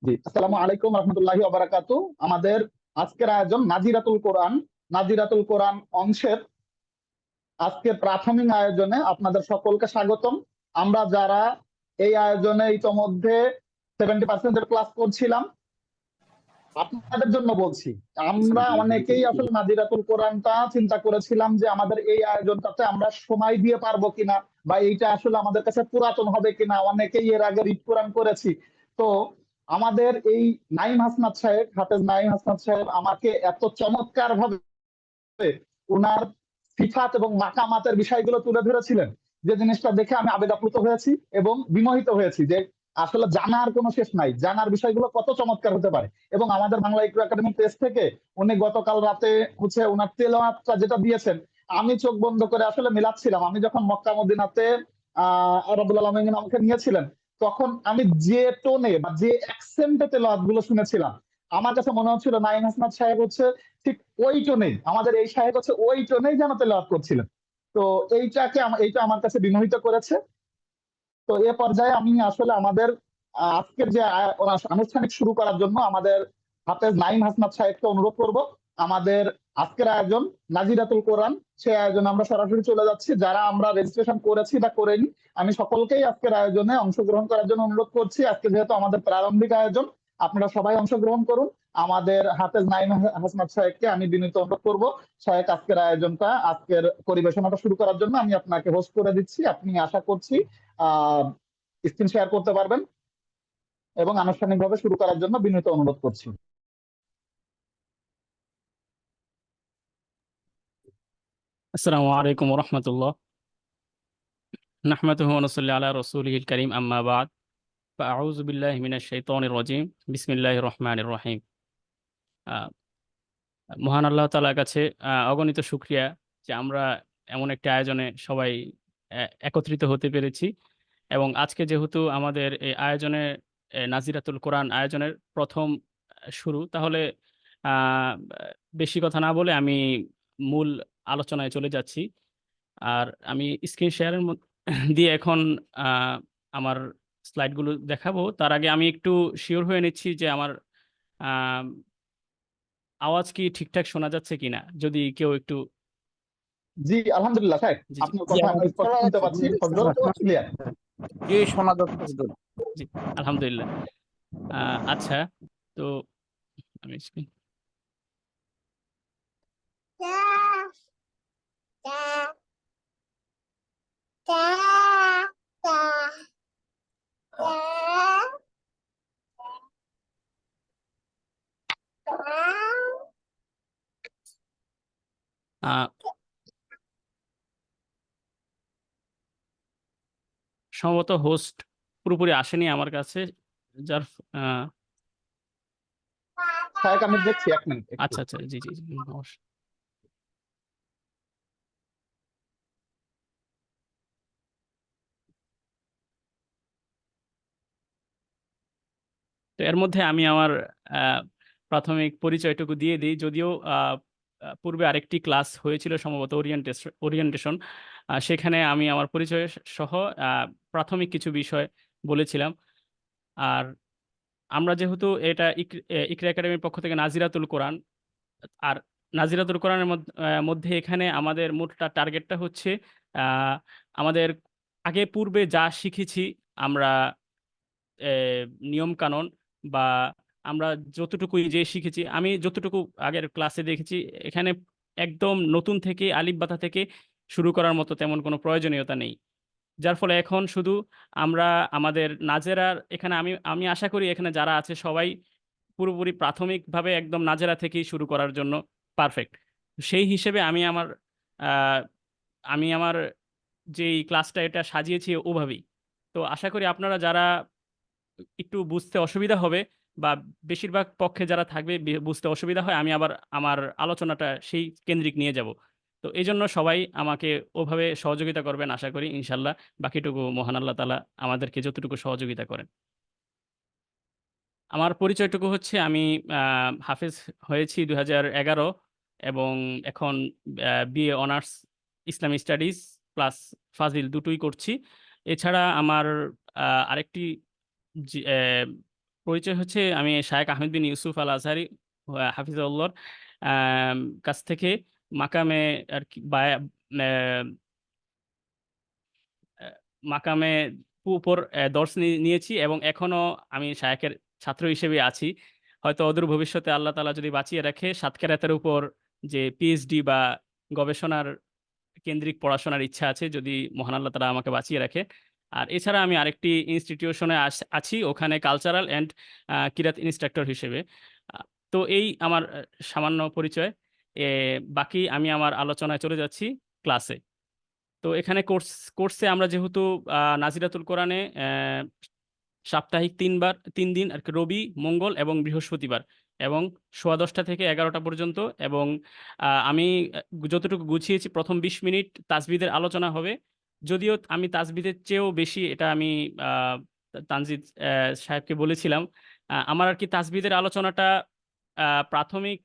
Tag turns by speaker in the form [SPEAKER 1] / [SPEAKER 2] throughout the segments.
[SPEAKER 1] জি, আসসালামু আলাইকুম রহমতুল্লাহি ওয়া বারাকাতু। আমাদের আজকের আয়োজন নাজিরাতুল কোরআন। নাজিরাতুল কোরআন অংশের আজকের প্রাথমিক আয়োজনে আপনাদের সকলকে স্বাগতম। আমরা যারা এই আয়োজনে ইতোমধ্যে 70% ক্লাস করছিলাম, আপনাদের জন্য বলছি, আমরা অনেকেই আসলে নাজিরাতুল কোরআনটা চিন্তা করেছিলাম যে আমাদের এই আয়োজনটাতে আমরা সময় দিয়ে পারবো কিনা, বা এইটা আসলে আমাদের কাছে পুরাতন হবে কিনা। অনেকেই এর আগে রিড কোরআন করেছি। তো আমাদের এই নাইম হাসনাত সাহেব, হাফেজ নাইম হাসনাত সাহেব আমাকে এত চমৎকার ভাবে উনার সিফাত এবং মাকামাতের বিষয়গুলো তুলে ধরেছিলেন, যে জিনিসটা দেখে আমি আবেগ আপ্লুত হয়েছি এবং বিমোহিত হয়েছি যে আসলে জানার কোনো শেষ নাই, জানার বিষয়গুলো কত চমৎকার হতে পারে। এবং আমাদের বাংলা ইকরা একাডেমি পেজ থেকে উনি গতকাল রাতে ওনার তেলাওয়াতটা যেটা দিয়েছেন, আমি চোখ বন্ধ করে আসলে মিলাচ্ছিলাম। আমি যখন মক্কা মদিনাতে রব্বুল আলামিন আমাকে নিয়েছিলেন, তখন আমি যে টোনে বা যে অ্যাকসেন্টে তেলাওয়াত গুলো শুনেছিলাম, আমার কাছে মনে হচ্ছিল নাইম হাসনাত সাহেব ঠিক ওই টোনেই, আমাদের এই সাহেব ওই টোনেই যেন তেলাওয়াত করছিলেন। তো এইটা আমার কাছে বিমোহিত করেছে। তো এ পর্যায়ে আমি আসলে আমাদের আজকের যে আনুষ্ঠানিক শুরু করার জন্য আমাদের হাফেজ নাইম হাসনাত সাহেবকে অনুরোধ করব। আমাদের আজকের আয়োজন নাজিরাতুল কোরআন, সেই আয়োজনে আমরা সরাসরি চলে যাচ্ছি। যারা আমরা রেজিস্ট্রেশন করেছি বা করেনি, আমি সকলকেই আজকের আয়োজনে অংশগ্রহণ করার জন্য অনুরোধ করছি। আজকে যেহেতু আমাদের প্রারম্ভিক আয়োজন, আপনারা সবাই অংশগ্রহণ করুন। আমাদের হাফেজ নাইম হাসনাত সাহেবকে আমি বিনীত অনুরোধ করব, সাহেব আজকের আয়োজনটা, আজকের পরিবেশনাটা শুরু করার জন্য আমি আপনাকে হোস্ট করে দিচ্ছি। আপনি আশা করছি স্ক্রিন শেয়ার করতে পারবেন, এবং আনুষ্ঠানিকভাবে শুরু করার জন্য বিনীত অনুরোধ করছি।
[SPEAKER 2] আসসালামু আলাইকুম রহমতুল্লাহ। নাহমাদুহু ওয়া নুসাল্লি আলা রাসূলিহিল কারীম, আম্মা বা'দ। ফাআউযু বিল্লাহি মিনাশ শাইতানির রাজীম। বিসমিল্লাহির রহমানির রহিম। মহান আল্লাহ তাআলার কাছে অগণিত শুকরিয়া যে আমরা এমন একটা আয়োজনে সবাই একত্রিত হতে পেরেছি। এবং আজকে যেহেতু আমাদের এই আয়োজনে নাজিরাতুল কোরআন আয়োজনের প্রথম শুরু, তাহলে বেশি কথা না বলে আমি মূল আলোচনায় চলে যাচ্ছি। আর আমি স্ক্রিন শেয়ারের দিয়ে এখন আমার স্লাইডগুলো দেখাবো। তার আগে আমি একটু শিওর হয়ে নিচ্ছি যে আমার আহ, আওয়াজ কি ঠিকঠাক শোনা যাচ্ছে কিনা, যদি কেউ একটু।
[SPEAKER 1] জি আলহামদুলিল্লাহ স্যার,
[SPEAKER 2] জি জি
[SPEAKER 1] আপনার কথা আমি স্পষ্ট শুনতে পাচ্ছি, ক্লিয়ার।
[SPEAKER 3] জি শোনা যাচ্ছে হুজুর।
[SPEAKER 2] জি, আলহামদুলিল্লাহ। আচ্ছা, তো আমি সম্ভবত হোস্ট পুরোপুরি আসেনি আমার কাছে, যার
[SPEAKER 1] স্যার আমি দেখছি, এক মিনিট একটু।
[SPEAKER 2] আচ্ছা আচ্ছা, জি জি জি, অবশ্যই। তো এর মধ্যে আমি আমার আহ, প্রাথমিক পরিচয়টুকু দিয়ে দিই। যদিও পূর্বে আরেকটি ক্লাস হয়েছিল সম্ভবত ওরিয়েন্টেশন, সেখানে আমি আমার পরিচয় সহ প্রাথমিক কিছু বিষয় বলেছিলাম। আর আমরা যেহেতু এটা ইকরা একাডেমির পক্ষ থেকে নাজিরাতুল কোরআন, আর নাজিরাতুল কোরআনের মধ্যে এখানে আমাদের মোটটা টার্গেটটা হচ্ছে আমাদের আগে পূর্বে যা শিখেছি আমরা, নিয়ম কানুন বা আমরা যতটুকুই যে শিখেছি, আমি যতটুকু আগের ক্লাসে দেখেছি, এখানে একদম নতুন থেকে আলিফ বাতা থেকে শুরু করার মতো তেমন কোনো প্রয়োজনীয়তা নেই। যার ফলে এখন শুধু আমরা আমাদের নাজেরার এখানে, আমি আমি আশা করি এখানে যারা আছে সবাই পুরোপুরি প্রাথমিকভাবে একদম নাজেরা থেকেই শুরু করার জন্য পারফেক্ট। সেই হিসেবে আহ, আমি আমার যেই ক্লাসটা এটা সাজিয়েছি ওভাবেই। তো আশা করি আপনারা যারা একটু বুঝতে অসুবিধা হবে বা বেশিরভাগ পক্ষে যারা থাকবে বুঝতে অসুবিধা হয়, আমি আবার আমার আলোচনাটা সেই কেন্দ্রিক নিয়ে যাব। তো এই জন্য সবাই আমাকে ওভাবে সহযোগিতা করবেন আশা করি, ইনশাল্লাহ। বাকিটুকু মহান আল্লাহ তাআলা আমাদেরকে যতটুকু সহযোগিতা করেন। আমার পরিচয়টুকু হচ্ছে, আমি হাফেজ হয়েছি 2011, এবং এখন BA honours Islamic studies plus Fazil দুটোই করছি। এছাড়া আমার আরেকটি পরিচয় হচ্ছে আমি শায়েখ আহমেদ বিন ইউসুফ আল আজহারি হাফিজাউল্লাহর আম, কাছ থেকে মাকামে আর কি মাকামে উপর দর্স নিয়েছি এবং এখনো আমি শায়েখের ছাত্র হিসেবে আছি। হয়তো অদূর ভবিষ্যতে আল্লাহ তাআলা যদি বাঁচিয়ে রাখে সাতক্ষীরাতের উপর যে পিএইচডি বা গবেষণার কেন্দ্রিক পড়াশোনার ইচ্ছা আছে, যদি মহান আল্লাহ তাআলা আমাকে বাঁচিয়ে রাখে। আর এছাড়া আমি আরেকটি ইনস্টিটিউশনে আছি, ওখানে কালচারাল অ্যান্ড কিরাত ইনস্ট্রাক্টর হিসেবে। আহ, তো এই আমার সামান্য পরিচয়। এ, বাকি আমি আমার আলোচনায় চলে যাচ্ছি ক্লাসে। তো এখানে কোর্সে আমরা যেহেতু নাজিরাতুল কোরআনে সাপ্তাহিক 3 দিন আর কি, রবি, মঙ্গল এবং বৃহস্পতিবার, এবং 10:30 থেকে 11টা পর্যন্ত। এবং আমি যতটুকু গুছিয়েছি প্রথম 20 মিনিট তাসবিদের আলোচনা হবে। যদিও আমি তাসবিদের চেয়েও বেশি, এটা আমি আহ, তানজিদ সাহেবকে বলেছিলাম, আমার আর কি তাসবিদের আলোচনাটা প্রাথমিক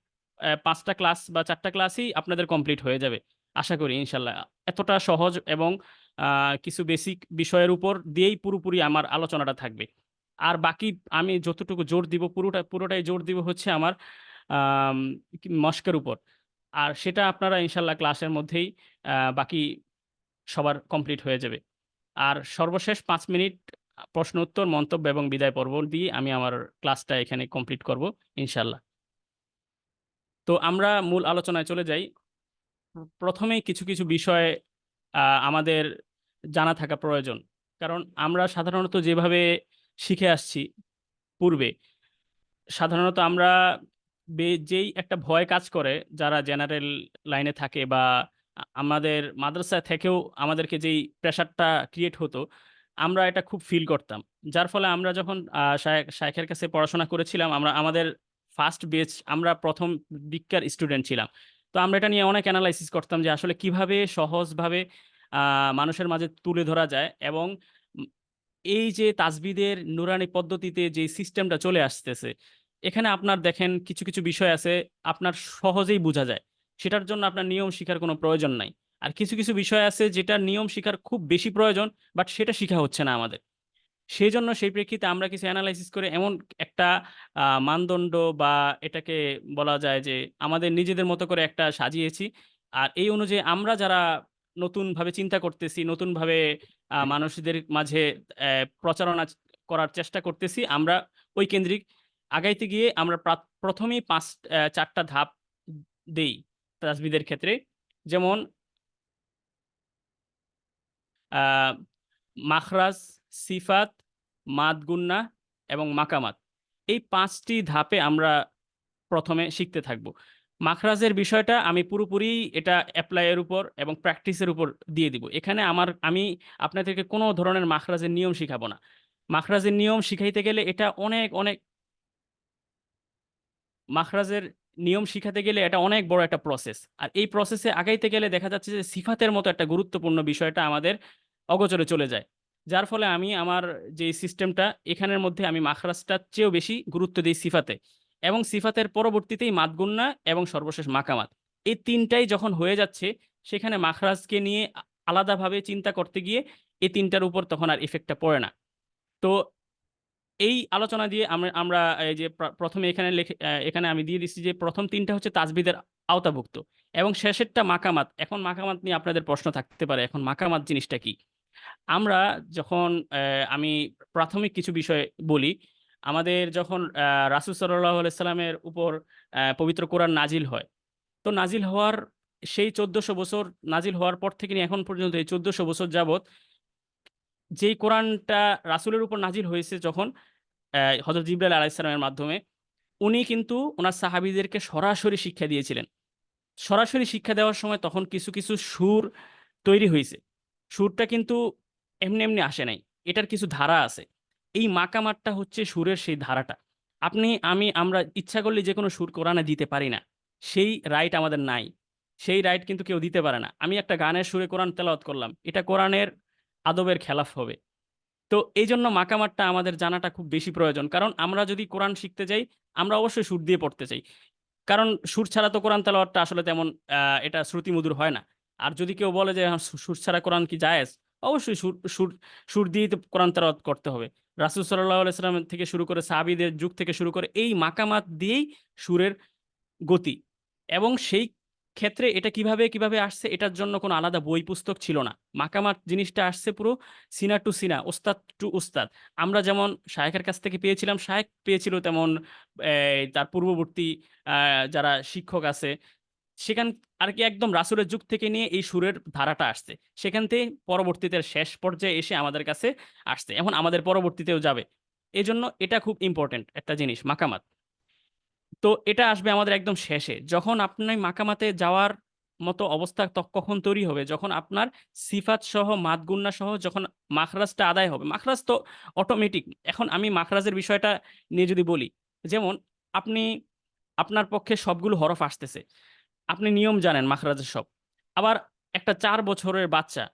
[SPEAKER 2] 5টা ক্লাস বা 4টা ক্লাসই আপনাদের কমপ্লিট হয়ে যাবে আশা করি ইনশাল্লাহ। এতটা সহজ এবং কিছু বেসিক বিষয়ের উপর দিয়েই পুরোপুরি আমার আলোচনাটা থাকবে। আর বাকি আমি যতটুকু জোর দিব পুরোটাই জোর দিব হচ্ছে আমার মস্কের উপর। আর সেটা আপনারা ইনশাল্লাহ ক্লাসের মধ্যেই বাকি সবার কমপ্লিট হয়ে যাবে। আর সর্বশেষ 5 মিনিট প্রশ্ন উত্তর, মন্তব্য এবং বিদায় পর্ব দিয়ে আমি আমার ক্লাসটা এখানে কমপ্লিট করব ইনশাল্লাহ। তো আমরা মূল আলোচনায় চলে যাই। প্রথমেই কিছু কিছু বিষয় আমাদের জানা থাকা প্রয়োজন। কারণ আমরা সাধারণত যেভাবে শিখে আসছি পূর্বে, সাধারণত আমরা যেই একটা ভয় কাজ করে যারা জেনারেল লাইনে থাকে, বা আমাদের মাদ্রাসা থেকেও আমাদেরকে যেই প্রেশারটা ক্রিয়েট হতো, আমরা এটা খুব ফিল করতাম। যার ফলে আমরা যখন শায়েখের কাছে পড়াশোনা করেছিলাম, আমাদের ফার্স্ট বেচ, আমরা প্রথম দিককার স্টুডেন্ট ছিলাম। তো আমরা এটা নিয়ে অনেক অ্যানালাইসিস করতাম যে আসলে কিভাবে সহজভাবে মানুষের মাঝে তুলে ধরা যায়। এবং উম, এই যে তাসবিদের নুরানি পদ্ধতিতে যে সিস্টেমটা চলে আসতেছে, এখানে আপনার দেখেন কিছু কিছু বিষয় আছে আপনার সহজেই বোঝা যায়, সেটার জন্য আপনার নিয়ম শিখার কোনো প্রয়োজন নাই। আর কিছু কিছু বিষয় আছে যেটা নিয়ম শিখার খুব বেশি প্রয়োজন, বাট সেটা শিখা হচ্ছে না আমাদের। সেই জন্য সেই প্রেক্ষিতে আমরা কিছু অ্যানালাইসিস করে এমন একটা মানদণ্ড, বা এটাকে বলা যায় যে আমাদের নিজেদের মতো করে একটা সাজিয়েছি। আর এই অনুযায়ী আমরা যারা নতুনভাবে চিন্তা করতেছি, নতুনভাবে মানুষদের মাঝে প্রচারণা করার চেষ্টা করতেছি, আমরা ওই কেন্দ্রিক আগাইতে গিয়ে আমরা প্রথমেই 4টা ধাপ দেই তাসবিদের ক্ষেত্রে। যেমন আহ মাখরাজ, সিফাত, মাদ গুন্না এবং মাকামাত, এই 5টি ধাপে আমরা প্রথমে শিখতে থাকব। মাখরাজের বিষয়টা আমি পুরোপুরি এটা অ্যাপ্লাইয়ের উপর এবং প্র্যাকটিসের উপর দিয়ে দিব। এখানে আমি আপনাদেরকে কোনো ধরনের মাখরাজের নিয়ম শিখাবো না। মাখরাজের নিয়ম শিখাইতে গেলে এটা অনেক অনেক মাখরাজের নিয়ম শিখাতে গেলে এটা অনেক বড় একটা প্রসেস। আর এই প্রসেসে আগাইতে গেলে দেখা যাচ্ছে যে সিফাতের মতো একটা গুরুত্বপূর্ণ বিষয়টা আমাদের অগোচরে চলে যায়। যার ফলে আমি আমার যে সিস্টেমটা এখানের মধ্যে আমি মাখরাজটার চেয়েও বেশি গুরুত্ব দিই সিফাতে, এবং সিফাতের পরবর্তীতেই মাদগুন্না এবং সর্বশেষ মাকামাত। এই তিনটাই যখন হয়ে যাচ্ছে, সেখানে মাখরাজকে নিয়ে আলাদাভাবে চিন্তা করতে গিয়ে এই তিনটার উপর তখন আর ইফেক্টটা পড়ে না। তো এই আলোচনা দিয়ে আমরা আমরা এই যে প্রথমে এখানে এখানে আমি দিয়ে দিচ্ছি যে প্রথম 3টা হচ্ছে তাজবিদের আওতাভুক্ত, এবং শেষেরটা মাকামাত। এখন মাকামাত নিয়ে আপনাদের প্রশ্ন থাকতে পারে, এখন মাকামাত জিনিসটা কি? আমরা যখন আমি প্রাথমিক কিছু বিষয় বলি। আমাদের যখন রাসূল সাল্লাল্লাহু আলাইহি সাল্লামের উপর পবিত্র কোরআন নাজিল হয়, তো নাজিল হওয়ার সেই 1400 বছর, নাজিল হওয়ার পর থেকে নিয়ে এখন পর্যন্ত এই 1400 বছর যাবত যেই কোরআনটা রাসূলের উপর নাজিল হয়েছে, যখন হযরত জিবরাইল আলাইহিস সালামের মাধ্যমে, উনি কিন্তু ওনার সাহাবীদেরকে সরাসরি শিক্ষা দিয়েছিলেন। সরাসরি শিক্ষা দেওয়ার সময় তখন কিছু কিছু সুর তৈরি হইছে। সুরটা কিন্তু এমনি এমনি আসে নাই। এটার কিছু ধারা আছে। এই মাকামাতটা হচ্ছে সুরের সেই ধারাটা। আমরা ইচ্ছা করলে যেকোনো সুর কোরআনে দিতে পারি না। সেই রাইট আমাদের নাই। সেই রাইট কিন্তু কেউ দিতে পারে না। আমি একটা গানের সুরে কোরআন তেলাওয়াত করলাম, এটা কোরআনের আদবের খেলাফ হবে। তো এইজন্য মাকামাতটা আমাদের জানাটা খুব বেশি প্রয়োজন। কারণ আমরা যদি কোরআন শিখতে যাই, আমরা অবশ্যই সুর দিয়ে পড়তে চাই। কারণ সুর ছাড়া তো কোরআন তেলাওয়াতটা আসলে তেমন এটা শ্রুতিমধুর হয় না। আর যদি কেউ বলে যে সুর ছাড়া কোরআন কি জায়েজ? অবশ্যই সুর সুর সুর দিয়েই তো কোরআন তেলাওয়াত করতে হবে। রাসূল সাল্লাল্লাহু আলাইহি সাল্লাম থেকে শুরু করে সাহাবীদের যুগ থেকে শুরু করে এই মাকামাত দিয়েই সুরের গতি। এবং সেই ক্ষেত্রে এটা কিভাবে আসছে এটার জন্য কোনো আলাদা বই পুস্তক ছিল না। মাকামাত জিনিসটা আসছে পুরো সিনা টু সিনা, ওস্তাদ টু উস্তাদ। আমরা যেমন শায়েখের কাছ থেকে পেয়েছিলাম, শায়েখ পেয়েছিল তেমন তার পূর্ববর্তী আ যারা শিক্ষক আছে সেখান আরকি একদম রাসূলের যুগ থেকে নিয়ে এই সুরের ধারাটা আসছে। সেখান থেকে পরবর্তীতে শেষ পর্যায়ে এসে আমাদের কাছে আসছে। এখন আমাদের পরবর্তীতেও যাবে। এজন্য এটা খুব ইম্পোর্টেন্ট একটা জিনিস মাকামাত। তো এটা আসবে আমাদের একদম শেষে। যখন আপনি মাকামাতে যাওয়ার মতো অবস্থা কখন তৈরি হবে? যখন আপনার সিফাত সহ মাদ গুন্না সহ যখন মাখরাজটা আদায় হবে। মাখরাজ তো অটোমেটিক। এখন আমি মাখরাজের বিষয়টা নিয়ে যদি বলি, যেমন আপনি আপনার পক্ষে সবগুলো হরফ আসতেছে। আপনি নিয়ম জানেন মাখরাজের সব। আবার একটা ৪ বছরের বাচ্চা,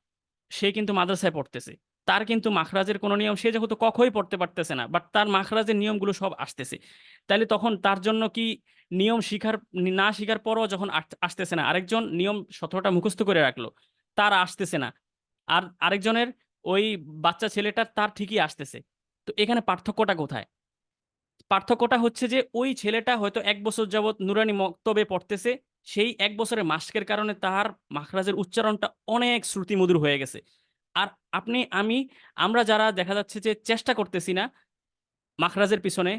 [SPEAKER 2] সে কিন্তু মাদ্রাসায় পড়তেছে। তার কিন্তু মাখরাজের কোনো নিয়ম সে যেহেতু কখই পড়তে পারতেছে না। বাট তার মাখরাজের নিয়মগুলো সব আসতেছে। তাইলে তখন তার জন্য কি নিয়ম না শিখার পরও যখন আসতেছে না, আরেকজন নিয়ম ১৭ টা মুখস্থ করে রাখলো। তার আসতেছে না। আর আরেকজনের ওই বাচ্চা ছেলেটার তার ঠিকই আসতেছে। তো এখানে পার্থক্যটা কোথায়? পার্থক্যটা হচ্ছে যে ওই ছেলেটা হয়তো ১ বছর যাবৎ নুরানি মক্তবে পড়তেছে। সেই ১ বছরের মাশকের কারণে তার মাখরাজের উচ্চারণটা অনেক শ্রুতিমধুর হয়ে গেছে। আর আমরা যারা দেখা যাচ্ছে যে চেষ্টা করতেছি না মাখরাজের পিছনে,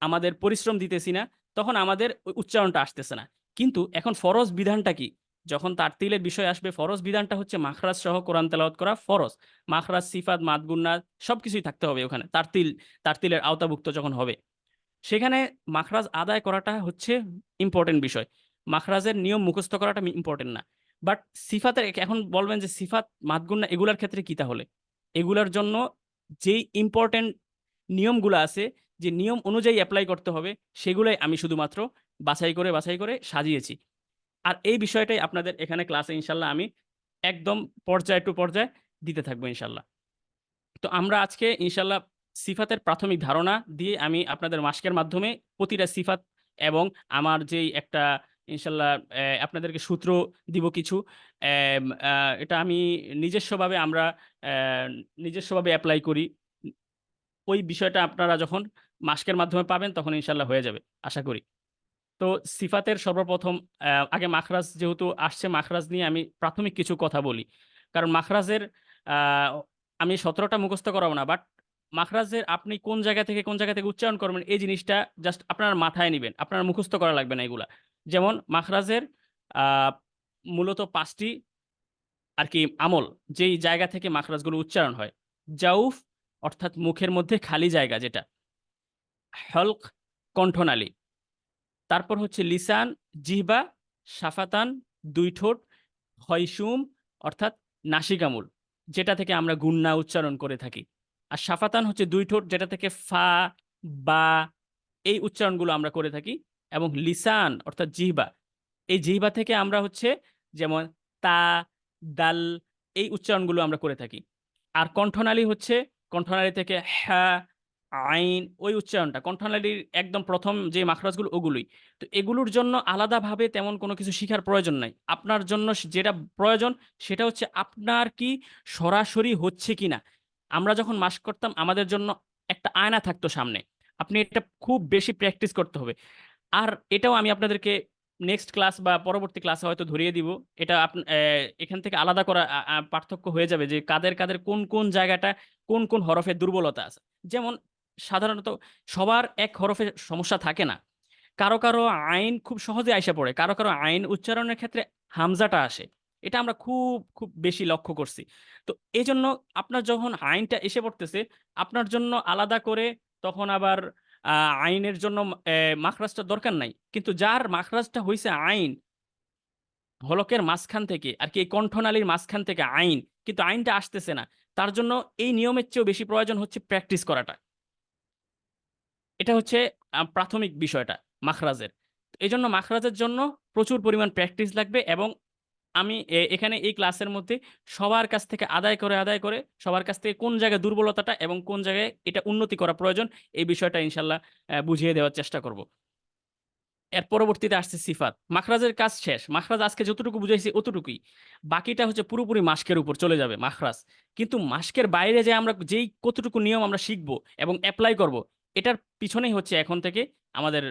[SPEAKER 2] আমাদের পরিশ্রম দিতেছি না, তখন আমাদের ওই উচ্চারণটা আসতেছে না। কিন্তু এখন ফরজ বিধানটা কি? যখন তারতিলের বিষয় আসবে ফরজ বিধানটা হচ্ছে মাখরাজ সহ কোরআন তেলাওয়াত করা ফরজ। মাখরাজ, সিফাত, মাদ গুন্না সবকিছুই থাকতে হবে ওখানে। তারতিলের আওতাভুক্ত যখন হবে। সেখানে মাখরাজ আদায় করাটা হচ্ছে ইম্পোর্টেন্ট বিষয়। মাখরাজের নিয়ম মুখস্থ করাটা ইম্পোর্টেন্ট না। বাট সিফাতের এখন বলবেন যে সিফাত, মাদগুন্না এগুলার ক্ষেত্রে কি তাহলে? এগুলার জন্য যেই ইম্পোর্টেন্ট নিয়মগুলা আছে, যে নিয়ম অনুযায়ী এপ্লাই করতে হবে, সেগুলাই আমি শুধুমাত্র বাছাই করে সাজিয়েছি। আর এই বিষয়টাই আপনাদের এখানে ক্লাসে ইনশাআল্লাহ আমি একদম পর্যায় টু পর্যায় দিতে থাকবো ইনশাআল্লাহ। তো আমরা আজকে ইনশাআল্লাহ সিফাতের প্রাথমিক ধারণা দিয়ে আমি আপনাদের মাসকের মাধ্যমে প্রতিটা সিফাত এবং আমার যেই একটা ইনশাআল্লাহ আপনাদেরকে সূত্র দিব কিছু। এম আ এটা আমি আমরা অ্যা নিজস্বভাবে এপ্লাই করি। ওই বিষয়টা আপনারা যখন মাসকের মাধ্যমে পাবেন তখন ইনশাআল্লাহ হয়ে যাবে, আশা করি। তো সিফাতের সর্বপ্রথম আগে মাখরাজ যেহেতু আসছে, মাখরাজ নিয়ে আমি প্রাথমিক কিছু কথা বলি। কারণ মাখরাজের আ আমি ১৭ টা মুখস্থ করাবো না। বাট মাখরাজের আপনি কোন জায়গা থেকে উচ্চারণ করবেন এই জিনিসটা জাস্ট আপনার মাথায় নিবেন। আপনার মুখস্থ করা লাগবে না এগুলা। যেমন মাখরাজের আ মূলত ৫ টি আরকি আমল, যেই জায়গা থেকে মাখরাজগুলো উচ্চারণ হয়। জাউফ অর্থাৎ মুখের মধ্যে খালি জায়গা যেটা। হলক কণ্ঠনালী। তারপর হচ্ছে লিসান, জিহ্বা, শাফাতান ২ ঠোঁট, হয়সুম অর্থাৎ নাসিকামূল, যেটা থেকে আমরা গুন্না উচ্চারণ করে থাকি। আর শাফাতান হচ্ছে ২ ঠোঁট যেটা থেকে ফা, বা এই উচ্চারণগুলো আমরা করে থাকি। এবং লিসান অর্থাৎ জিহ্বা, এই জিহ্বা থেকে আমরা হচ্ছে যেমন তা, দাল এই উচ্চারণগুলো আমরা করে থাকি। আর কণ্ঠনালী হচ্ছে কণ্ঠনালী থেকে হ্যা, আইন ওই উচ্চারণটা কণ্ঠনালীর একদম ১ম যে মাখরাজগুলো ওগুলোই। তো এগুলোর জন্য আলাদাভাবে তেমন কোনো কিছু শিখার প্রয়োজন নাই। আপনার জন্য যেটা প্রয়োজন সেটা হচ্ছে আপনার কি সরাসরি হচ্ছে কিনা। আমরা যখন মাস্ক করতাম আমাদের জন্য একটা আয়না থাকতো সামনে। আপনি এটা খুব বেশি প্র্যাকটিস করতে হবে। আর এটাও আমি আপনাদেরকে নেক্সট ক্লাস বা পরবর্তী ক্লাসে হয়তো ধরিয়ে দিব। এটা এখান থেকে আলাদা করা পার্থক্য হয়ে যাবে যে কাদের কোন জায়গাটা কোন হরফের দুর্বলতা আছে। যেমন সাধারণত সবার এক হরফে সমস্যা থাকে না। কারো আইন খুব সহজে আইসা পড়ে। কারো আইন উচ্চারণের ক্ষেত্রে হামজাটা আসে। এটা আমরা খুব বেশি লক্ষ্য করছি। তো এজন্য আপনার যখন আইনটা এসে পড়তেছে, আপনার জন্য আলাদা করে তখন আবার আ আইনের জন্য মাখরাজটার দরকার নাই। কিন্তু যার মাখরাজটা হইছে আইন, হলকের মাঝখান থেকে আরকি এই কণ্ঠনালীর মাঝখান থেকে আইন, কিন্তু আইনটা আসতেছে না। তার জন্য এই নিয়মের চেয়েও বেশি প্রয়োজন হচ্ছে প্র্যাকটিস করাটা। এটা হচ্ছে প্রাথমিক বিষয়টা মাখরাজের। এজন্য মাখরাজের জন্য প্রচুর পরিমাণ প্র্যাকটিস লাগবে এবং আমি এখানে এই ক্লাসের মধ্যে সবার কাছ থেকে আদায় করে সবার কাছ থেকে কোন জায়গায় দুর্বলতাটা এবং কোন জায়গায় এটা উন্নতি করা প্রয়োজন এই বিষয়টা ইনশাআল্লাহ বুঝিয়ে দেওয়ার চেষ্টা করব। এর পরবর্তীতে আসছে সিফাত। মাখরাজের কাজ শেষ। মাখরাজ আজকে যতটুকু বুঝাইছি অতটুকুই। বাকিটা হচ্ছে পুরোপুরি মাশকের উপর চলে যাবে মাখরাজ। কিন্তু মাশকের বাইরে যে আমরা যেই কতটুকু নিয়ম আমরা শিখবো এবং এপ্লাই করব, এটার পিছনেই হচ্ছে এখন থেকে আমাদের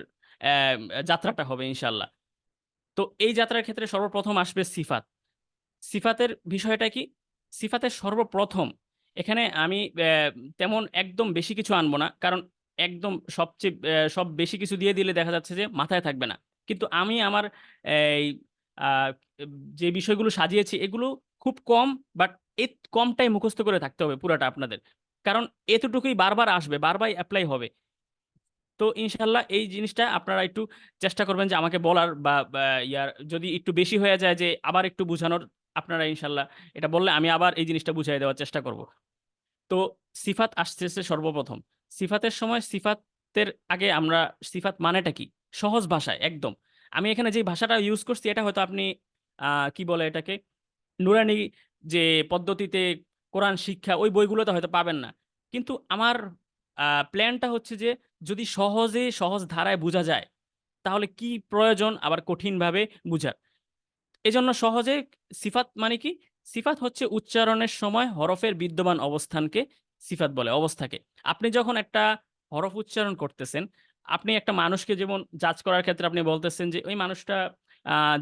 [SPEAKER 2] যাত্রাটা হবে ইনশাল্লাহ। তো এই যাত্রার ক্ষেত্রে সর্বপ্রথম আসবে সিফাত। সিফাতের বিষয়টা কি? সিফাতের সর্বপ্রথম এখানে আমি তেমন একদম বেশি কিছু আনবো না, কারণ একদম সবচেয়ে সব বেশি কিছু দিয়ে দিলে দেখা যাচ্ছে যে মাথায় থাকবে না। কিন্তু আমি আমার এই আহ, যে বিষয়গুলো সাজিয়েছি এগুলো খুব কম, বাট এই কমটাই মুখস্থ করে থাকতে হবে পুরাটা আপনাদের, কারণ এতটুকুই বারবার আসবে, বারবার অ্যাপ্লাই হবে। তো ইনশাল্লাহ এই জিনিসটা আপনারা একটু চেষ্টা করবেন যে আমাকে বলার বা ইয়ার যদি একটু বেশি হয়ে যায় যে আবার একটু বোঝানোর, আপনারা ইনশাল্লাহ এটা বললে আমি আবার এই জিনিসটা বুঝাই দেওয়ার চেষ্টা করব। তো সিফাত আসতেছে সর্বপ্রথম। সিফাতের সময় সিফাতের আগে আমরা সিফাত মানেটা কি সহজ ভাষায় একদম, আমি এখানে যে ভাষাটা ইউজ করছি এটা হয়তো আপনি কি বলে এটাকে, নুরানি যে পদ্ধতিতে কোরআন শিক্ষা ওই বইগুলোতে হয়তো পাবেন না। কিন্তু আমার প্ল্যানটা হচ্ছে যে যদি সহজে সহজ ধারায় বোঝা যায় তাহলে কি প্রয়োজন আবার কঠিনভাবে বুঝার। এজন্য সহজে সিফাত মানে কি? সিফাত হচ্ছে উচ্চারণের সময় হরফের বিদ্যমান অবস্থানকে সিফাত বলে, অবস্থাকে। আপনি যখন একটা হরফ উচ্চারণ করতেছেন, আপনি একটা মানুষকে যেমন জাজ করার ক্ষেত্রে আপনি বলতেছেন যে ওই মানুষটা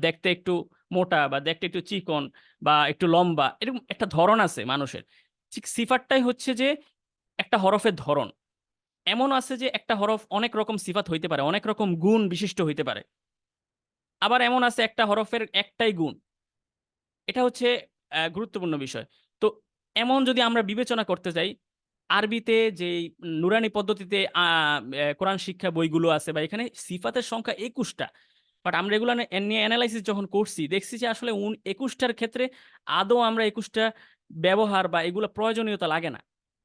[SPEAKER 2] দেখতে একটু মোটা বা দেখতে একটু চিকন বা একটু লম্বা, এরকম একটা ধরন আছে মানুষের। ঠিক সিফাতটাই হচ্ছে যে একটা হরফের ধরন। এমন আছে যে একটা হরফ অনেক রকম সিফাত হইতে পারে, অনেক রকম গুণ বিশিষ্ট হইতে পারে। আবার এমন আছে একটা হরফের একটাই গুণ। এটা হচ্ছে গুরুত্বপূর্ণ বিষয়। তো এমন যদি আমরা বিবেচনা করতে যাই, আরবিতে যেই নুরানি পদ্ধতিতে কোরআন শিক্ষা বইগুলো আছে বা এখানে সিফাতের সংখ্যা ২১টা। বাট আমরা এগুলো নিয়ে অ্যানালাইসিস যখন করছি দেখছি যে আসলে ২১টার ক্ষেত্রে আদৌ আমরা ২১টা ব্যবহার বা এগুলো প্রয়োজনীয়তা লাগে না।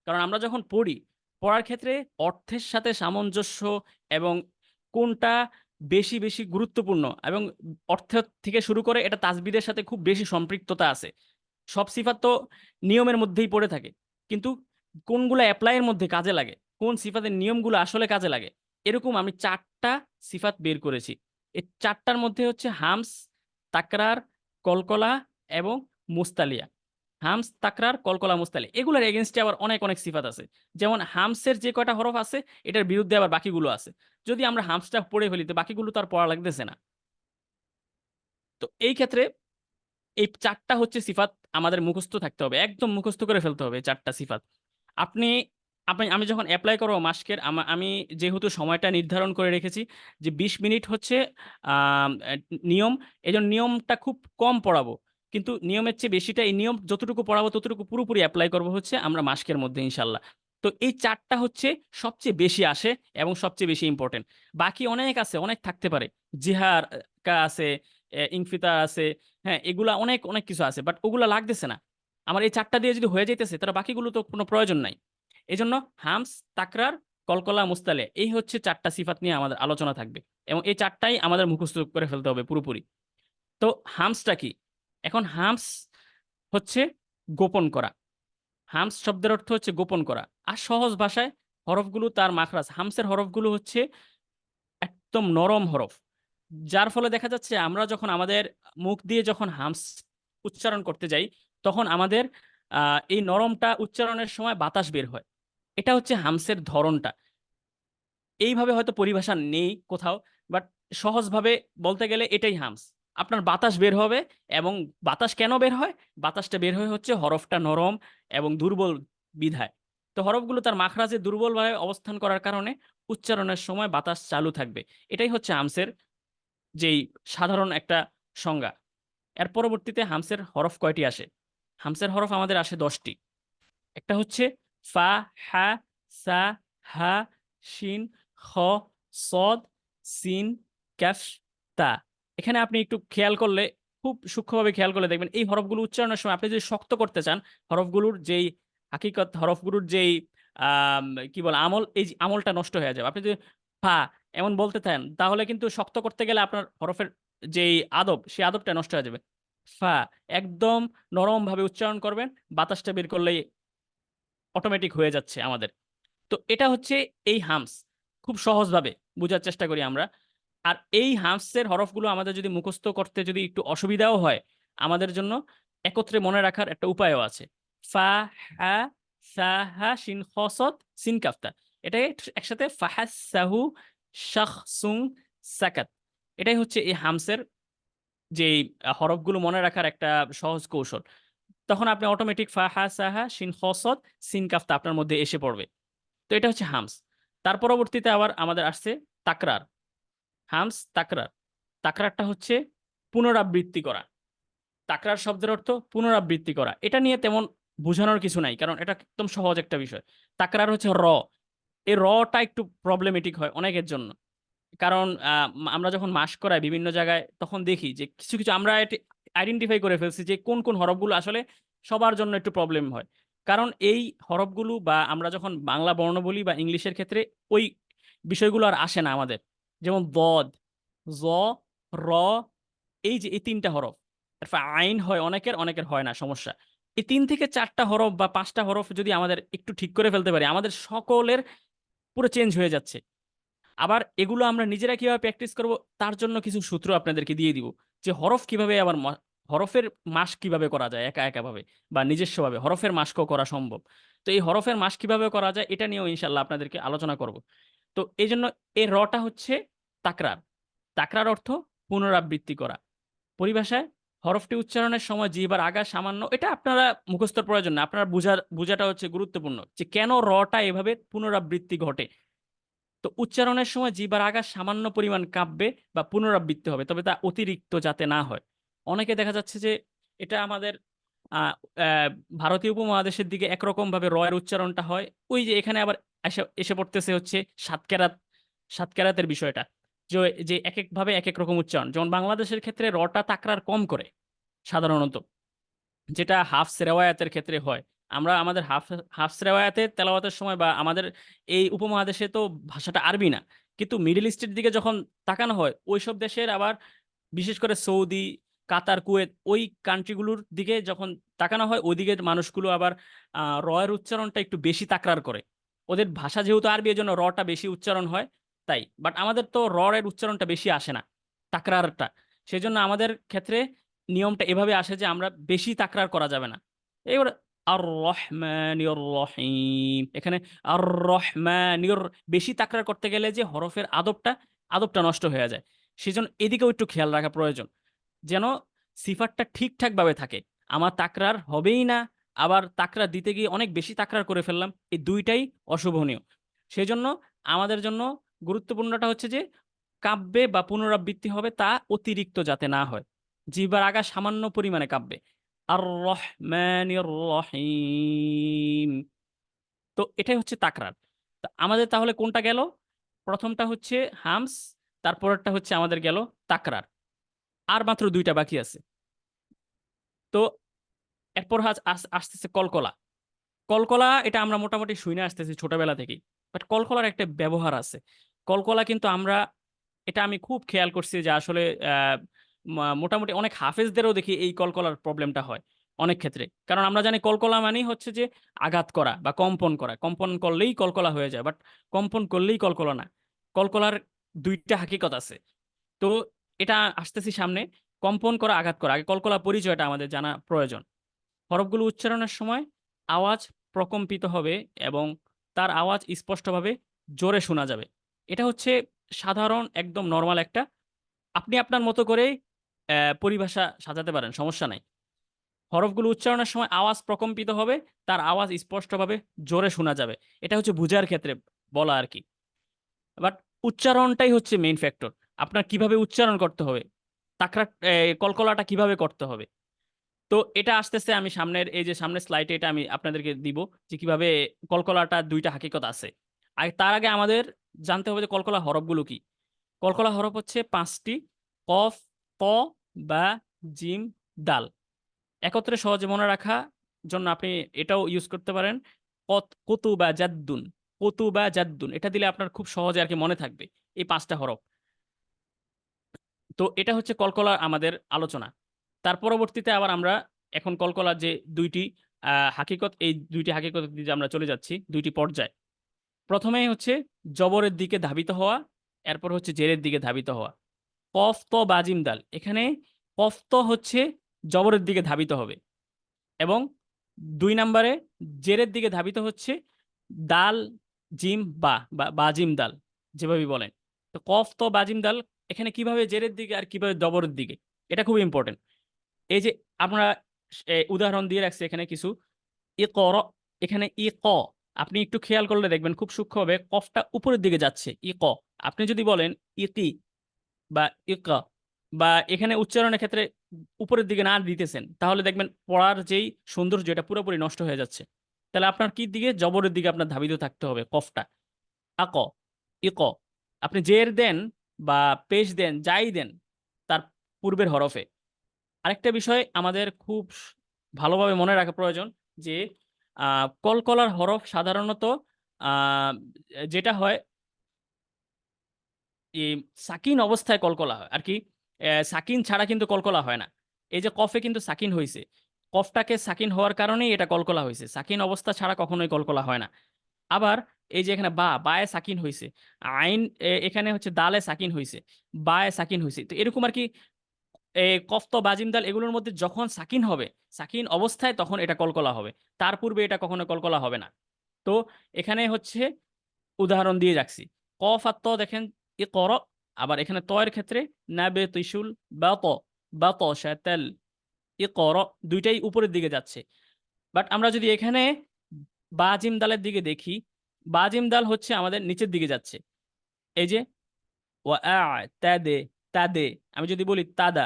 [SPEAKER 2] কারণ আমরা যখন পড়ি, পড়ার ক্ষেত্রে অর্থের সাথে সামঞ্জস্য এবং কোনটা বেশি বেশি গুরুত্বপূর্ণ এবং অর্থ থেকে শুরু করে এটা তাসবিদের সাথে খুব বেশি সম্পৃক্ততা আছে। সব সিফাত তো নিয়মের মধ্যেই পড়ে থাকে, কিন্তু কোনগুলো অ্যাপ্লাইয়ের মধ্যে কাজে লাগে, কোন সিফাতের নিয়মগুলো আসলে কাজে লাগে, এরকম আমি ৪টা সিফাত বের করেছি। এই ৪টার মধ্যে হচ্ছে হামস, তাকরার, কলকলা এবং মুস্তালিয়া। হামস, তাকরার, কলকলা, মুস্তালিয়া এগুলোর এগেনস্টে আবার অনেক অনেক সিফাত আছে। যেমন হামসের যে কয়টা হরফ আছে এটার বিরুদ্ধে আবার বাকিগুলো আছে। যদি আমরা হামসটা পড়ে ফেলি তো বাকিগুলো তো আর পড়া লাগতেছে না। তো এই ক্ষেত্রে এই ৪টা হচ্ছে সিফাত আমাদের মুখস্থ থাকতে হবে, একদম মুখস্থ করে ফেলতে হবে এই ৪টা সিফাত। আপনি আপনি আমি যখন অ্যাপ্লাই করবো মাস্কের, আমি যেহেতু সময়টা নির্ধারণ করে রেখেছি যে ২০ মিনিট হচ্ছে নিয়ম, এই জন্য নিয়মটা খুব কম পড়াবো। কিন্তু নিয়মের চেয়ে বেশিটা, এই নিয়ম যতটুকু পড়াবো ততটুকু পুরোপুরি অ্যাপ্লাই করবো হচ্ছে আমরা মাস্কের মধ্যে ইনশাল্লাহ। তো এই ৪টা হচ্ছে সবচেয়ে বেশি আসে এবং সবচেয়ে বেশি ইম্পর্টেন্ট। বাকি অনেক আছে, অনেক থাকতে পারে। জিহার কা আছে, ইনফিতার আছে, হ্যাঁ এগুলা অনেক অনেক কিছু আছে, বাট ওগুলা লাগতেছে না। আমার এই ৪টা দিয়ে যদি হয়ে যাইতেছে তাহলে বাকিগুলো তো কোনো প্রয়োজন নাই। এই জন্য হামস, তাকরার, কলকলা, মুস্তালে এই হচ্ছে ৪টা সিফাত নিয়ে আমাদের আলোচনা থাকবে এবং এই ৪টাই আমাদের মুখস্থ করে ফেলতে হবে পুরোপুরি। তো হামসটা কি? এখন হামস হচ্ছে গোপন করা। হামস শব্দের অর্থ হচ্ছে গোপন করা। আর সহজ ভাষায় হরফগুলো তার মাখরাজ, হামসের হরফগুলো হচ্ছে একদম নরম হরফ। যার ফলে দেখা যাচ্ছে আমরা যখন আমাদের মুখ দিয়ে যখন হামস উচ্চারণ করতে যাই তখন আমাদের এই নরমটা উচ্চারণের সময় বাতাস বের হয়। এটা হচ্ছে হামসের ধরনটা। এইভাবে হয়তো পরিভাষা নেই কোথাও, বাট সহজভাবে বলতে গেলে এটাই হামস। আপনার বাতাস বের হবে এবং বাতাস কেন বের হয়? বাতাসটা বের হয় হচ্ছে হরফটা নরম এবং দুর্বল বিধায়। তো হরফগুলো তার মাখরাজে দুর্বলভাবে অবস্থান করার কারণে উচ্চারণের সময় বাতাস চালু থাকবে। এটাই হচ্ছে হামসের যেই সাধারণ একটা সংজ্ঞা। এর পরবর্তীতে হামসের হরফ কয়টি আসে? হামসের হরফ আমাদের আসে 10টি। একটা হচ্ছে ফা, হা, সা, হা, শিন, খ, সদ, সিন, ক্যাফ, তা। এখানে আপনি একটু খেয়াল করলে, খুব সূক্ষ্মভাবে খেয়াল করলে দেখবেন এই হরফগুলো উচ্চারণের সময় আপনি যদি শক্ত করতে চান, হরফগুলোর যেই হাকিকত, হরফগুলোর যেই আম, কি বলে আমল, এই যে আমলটা নষ্ট হয়ে যাবে। আপনি যদি ফা এমন বলতে চান তাহলে কিন্তু শক্ত করতে গেলে আপনার হরফের যেই আদব সেই আদবটা নষ্ট হয়ে যাবে। ফা একদম নরম ভাবে উচ্চারণ করবেন, বাতাসটা বের করলেই অটোমেটিক হয়ে যাচ্ছে আমাদের। তো এটা হচ্ছে এই হামস। খুব সহজভাবে বোঝার চেষ্টা করি আমরা। আর এই হামসের হরফগুলো আমাদের যদি মুখস্থ করতে যদি একটু অসুবিধাও হয়, আমাদের জন্য একত্রে মনে রাখার একটা উপায়ও আছে। ফা, হা, সা, হা, শিন, খ, সদ, সিন, কাফতা। এটাই একসাথে ফাহাসাহু শাখসুন সাকাত। এটাই হচ্ছে এই হামসের যে হরফগুলো মনে রাখার একটা সহজ কৌশল। তখন আপনি অটোমেটিক ফা, হা, সা, হা, শিন, খ, সদ, সিন, কাফতা আপনার মধ্যে এসে পড়বে। তো এটা হচ্ছে হামস। তার পরবর্তীতে আবার আমাদের আসছে তাকরার। হামস, তাকরার। তাকরারটা হচ্ছে পুনরাবৃত্তি করা। তাকরার শব্দের অর্থ পুনরাবৃত্তি করা। এটা নিয়ে তেমন বোঝানোর কিছু নাই, কারণ এটা একদম সহজ একটা বিষয়। তাকরার হচ্ছে র। এই রটা একটু প্রবলেমেটিক হয় অনেকের জন্য, কারণ আমরা যখন মাস করাই বিভিন্ন জায়গায় তখন দেখি যে কিছু কিছু আমরা আইডেন্টিফাই করে ফেলছি যে কোন কোন হরফগুলো আসলে সবার জন্য একটু প্রবলেম হয়। কারণ এই হরফগুলো বা আমরা যখন বাংলা বর্ণ বলি বা ইংলিশের ক্ষেত্রে ওই বিষয়গুলো আর আসে না আমাদের। যেমন দদ, জ, র, এই যে এই তিনটা হরফ। তারপর আইন হয় অনেকের, অনেকের হয় না, সমস্যা। এই 3 থেকে 4টা হরফ বা 5টা হরফ যদি আমাদের একটু ঠিক করে ফেলতে পারি, আমাদের সকলের পুরো চেঞ্জ হয়ে যাচ্ছে। আবার এগুলো আমরা নিজেরা কিভাবে প্র্যাকটিস করব, তার জন্য কিছু সূত্র আপনাদেরকে দিয়ে দিব, যে হরফ কিভাবে আবার হরফের মাস কিভাবে করা যায় একা একা ভাবে বা নিজস্বভাবে হরফের মাসকও করা সম্ভব। তো এই হরফের মাস কিভাবে করা যায় এটা নিয়েও ইনশাল্লাহ আপনাদেরকে আলোচনা করব। তো এই জন্য এই রটা হচ্ছে তাকরার। তাকরার অর্থ পুনরাবৃত্তি করা। পরিভাষায় হরফটি উচ্চারণের সময় জিহ্বার আগা সামান্য, এটা আপনারা মুখস্থর প্রয়োজন না, আপনার বুঝাটা হচ্ছে গুরুত্বপূর্ণ, যে কেন রটা এভাবে পুনরাবৃত্তি ঘটে। তো উচ্চারণের সময় জিহ্বার আগা সামান্য পরিমাণ কাঁপবে বা পুনরাবৃত্তি হবে, তবে তা অতিরিক্ত যাতে না হয়। অনেকে দেখা যাচ্ছে যে এটা আমাদের আহ, আহ, ভারতীয় উপমহাদেশের দিকে একরকম ভাবে র এর উচ্চারণটা হয়, ওই যে এখানে আবার এসে এসে পড়তেছে হচ্ছে সাতকেরাত, সাতকেরাতের বিষয়টা, যে যে এক এক ভাবে এক এক রকম উচ্চারণ। যেমন বাংলাদেশের ক্ষেত্রে রটা তাকরার কম করে সাধারণত, যেটা হাফস রেওয়ায়াতের ক্ষেত্রে হয়। আমরা আমাদের হাফস রেওয়ায়াতে তেলাওয়াতের সময় বা আমাদের এই উপমহাদেশে তো ভাষাটা আরবি না, কিন্তু মিডল ইস্টের দিকে যখন তাকানো হয় ওইসব দেশের আবার বিশেষ করে সৌদি, কাতার, কুয়েত, ওই কান্ট্রিগুলোর দিকে যখন তাকানো হয় ওই দিকের মানুষগুলো আবার র এর উচ্চারণটা একটু বেশি তাকরার করে। ওদের ভাষা যেহেতু আরবি, এর জন্য রটা বেশি উচ্চারণ হয় তাই। বাট আমাদের তো র এর উচ্চারণটা বেশি আসে না, তাকরারটা। সেই জন্য আমাদের ক্ষেত্রে নিয়মটা এভাবে আসে যে আমরা বেশি তাকরার করা যাবে না। এবার আর রহমানির রহিম, এখানে আর রহমানির বেশি তাকরার করতে গেলে যে হরফের আদবটা নষ্ট হয়ে যায়। সেজন্য এদিকেও একটু খেয়াল রাখা প্রয়োজন, যেন সিফাতটা ঠিকঠাক ভাবে থাকে। আমার তাকরার হবেই না, আবার তাকরার দিতে গিয়ে অনেক বেশি তাকরার করে ফেললাম, এই দুইটাই অশুভনীয়। সেই জন্য আমাদের জন্য গুরুত্বপূর্ণটা হচ্ছে যে কাব্যে বা পুনরাবৃত্তি হবে তা অতিরিক্ত যাতে না হয়, জিহ্বার আগা সামান্য পরিমাণে কাব্যে। আর রহমানির রহিম। তো এটাই হচ্ছে তাকরার। তো আমাদের তাহলে কোনটা গেল? প্রথমটা হচ্ছে হামস, তারপরেরটা হচ্ছে আমাদের গেল তাকরার। আর মাত্র 2টা বাকি আছে। তো এরপর আসতেছে কলকলা। কলকলা এটা আমরা মোটামুটি শুনে আসতেছি ছোটবেলা থেকেই, বাট কলকলার একটা ব্যবহার আছে। কলকলা কিন্তু আমরা, এটা আমি খুব খেয়াল করছি যে আসলে আহ, মোটামুটি অনেক হাফেজদেরও দেখি এই কলকলার প্রবলেমটা হয় অনেক ক্ষেত্রে। কারণ আমরা জানি কলকলা মানেই হচ্ছে যে আঘাত করা বা কম্পন করা, কম্পন করলেই কলকলা হয়ে যায়, বাট কম্পন করলেই কলকলা না। কলকলার 2টা হাকিকত আছে। তো এটা আসতেছি সামনে। কম্পন করা, আঘাত করা, আগে কলকলা পরিচয়টা আমাদের জানা প্রয়োজন। হরফগুলো উচ্চারণের সময় আওয়াজ প্রকম্পিত হবে এবং তার আওয়াজ স্পষ্টভাবে জোরে শোনা যাবে। এটা হচ্ছে সাধারণ একদম নর্মাল একটা, আপনি আপনার মতো করে পরিভাষা সাজাতে পারেন, সমস্যা নাই। হরফগুলো উচ্চারণের সময় আওয়াজ প্রকম্পিত হবে, তার আওয়াজ স্পষ্টভাবে জোরে শোনা যাবে। এটা হচ্ছে বুঝার ক্ষেত্রে বলা আর কি। বাট উচ্চারণটাই হচ্ছে মেইন ফ্যাক্টর। আপনার কিভাবে উচ্চারণ করতে হবে, তাকরা কলকলাটা কিভাবে করতে হবে। তো এটা আসতেছে আমি সামনের, এই যে সামনের স্লাইডে এটা আমি আপনাদেরকে দিব, যে কিভাবে কলকলাটা 2টা হাকিকত আছে। আর তার আগে আমাদের জানতে হবে যে কলকলা হরফগুলো কি। কলকলা হরফ হচ্ছে 5টি: কফ, ক, বা, জিম, দাল। একত্রে সহজে মনে রাখা জন্য আপনি এটাও ইউজ করতে পারেন, কতু বা জাদ্দুন। কতু বা জাদ্দুন এটা দিলে আপনার খুব সহজে আর কি মনে থাকবে এই 5টা হরফ। তো এটা হচ্ছে কলকলার আমাদের আলোচনা। তার পরবর্তীতে আবার আমরা এখন কলকলার যে 2টি হাকিকত, এই 2টি হাকিকত দিয়ে আমরা চলে যাচ্ছি 2টি পর্যায়। প্রথমেই হচ্ছে জবরের দিকে ধাবিত হওয়া, এরপর হচ্ছে জেরের দিকে ধাবিত হওয়া। কফ ত বা জিম দাল, এখানে কফ ত হচ্ছে জবরের দিকে ধাবিত হবে, এবং 2 নম্বরে জেরের দিকে ধাবিত হচ্ছে দাল জিম বা জিম দাল, যেভাবে বলেন। তো কফ ত বা জিম দাল এখানে কিভাবে জেরের দিকে আর কিভাবে জবরের দিকে, এটা খুব ইম্পর্টেন্ট। এই যে আমরা উদাহরণ দিয়ে রাখছি এখানে কিছু। ই কর, এখানে ই ক, আপনি একটু খেয়াল করলে দেখবেন খুব সূক্ষ্মভাবে কফটা উপরের দিকে যাচ্ছে, ই ক। আপনি যদি বলেন ইতি বা ইক, বা এখানে উচ্চারণের ক্ষেত্রে উপরের দিকে না দিতেছেন, তাহলে দেখবেন পড়ার যেই সৌন্দর্য এটা পুরোপুরি নষ্ট হয়ে যাচ্ছে। তাহলে আপনার কি দিকে, জবরের দিকে আপনার ধাবিত থাকতে হবে কফটা। আক, ইক, আপনি জের দেন বা পেশ দেন, যাই দেন তার পূর্বের হরফে। আরেকটা বিষয় আমাদের খুব ভালোভাবে মনে রাখা প্রয়োজন যে কলকলার হরফ সাধারণত আহ, যেটা হয় এই সাকিন অবস্থায় কলকলা হয় আর কি। সাকিন ছাড়া কিন্তু কলকলা হয় না। এই যে কফে কিন্তু সাকিন হয়েছে, কফটাকে সাকিন হওয়ার কারণেই এটা কলকলা হয়েছে, সাকিন অবস্থা ছাড়া কখনোই কলকলা হয় না। আবার এই যে এখানে বায়ে সাকিন হয়েছে, আইন এখানে হচ্ছে দালে সাকিন হয়েছে, বায়ে সাকিন হয়েছে, তো এরকম আর কি। কফ তো বাজিম দাল এগুলোর মধ্যে যখন সাকিন হবে, সাকিন অবস্থায় তখন এটা কলকলা হবে, তার পূর্বে এটা কখনো কলকলা হবে না। তো এখানে হচ্ছে উদাহরণ দিয়ে রাখছি। কফ আর ত দেখেন ই কর, আবার এখানে তয়ের ক্ষেত্রে নাবে তিসুল বা ত শাতাল, ই কর, দুইটাই উপরের দিকে যাচ্ছে। বাট আমরা যদি এখানে বাজিম দালের দিকে দেখি, বাজিম দাল হচ্ছে আমাদের নিচের দিকে যাচ্ছে। এই যে ওয়া তাদে, তাদে, আমি যদি বলি তাদা,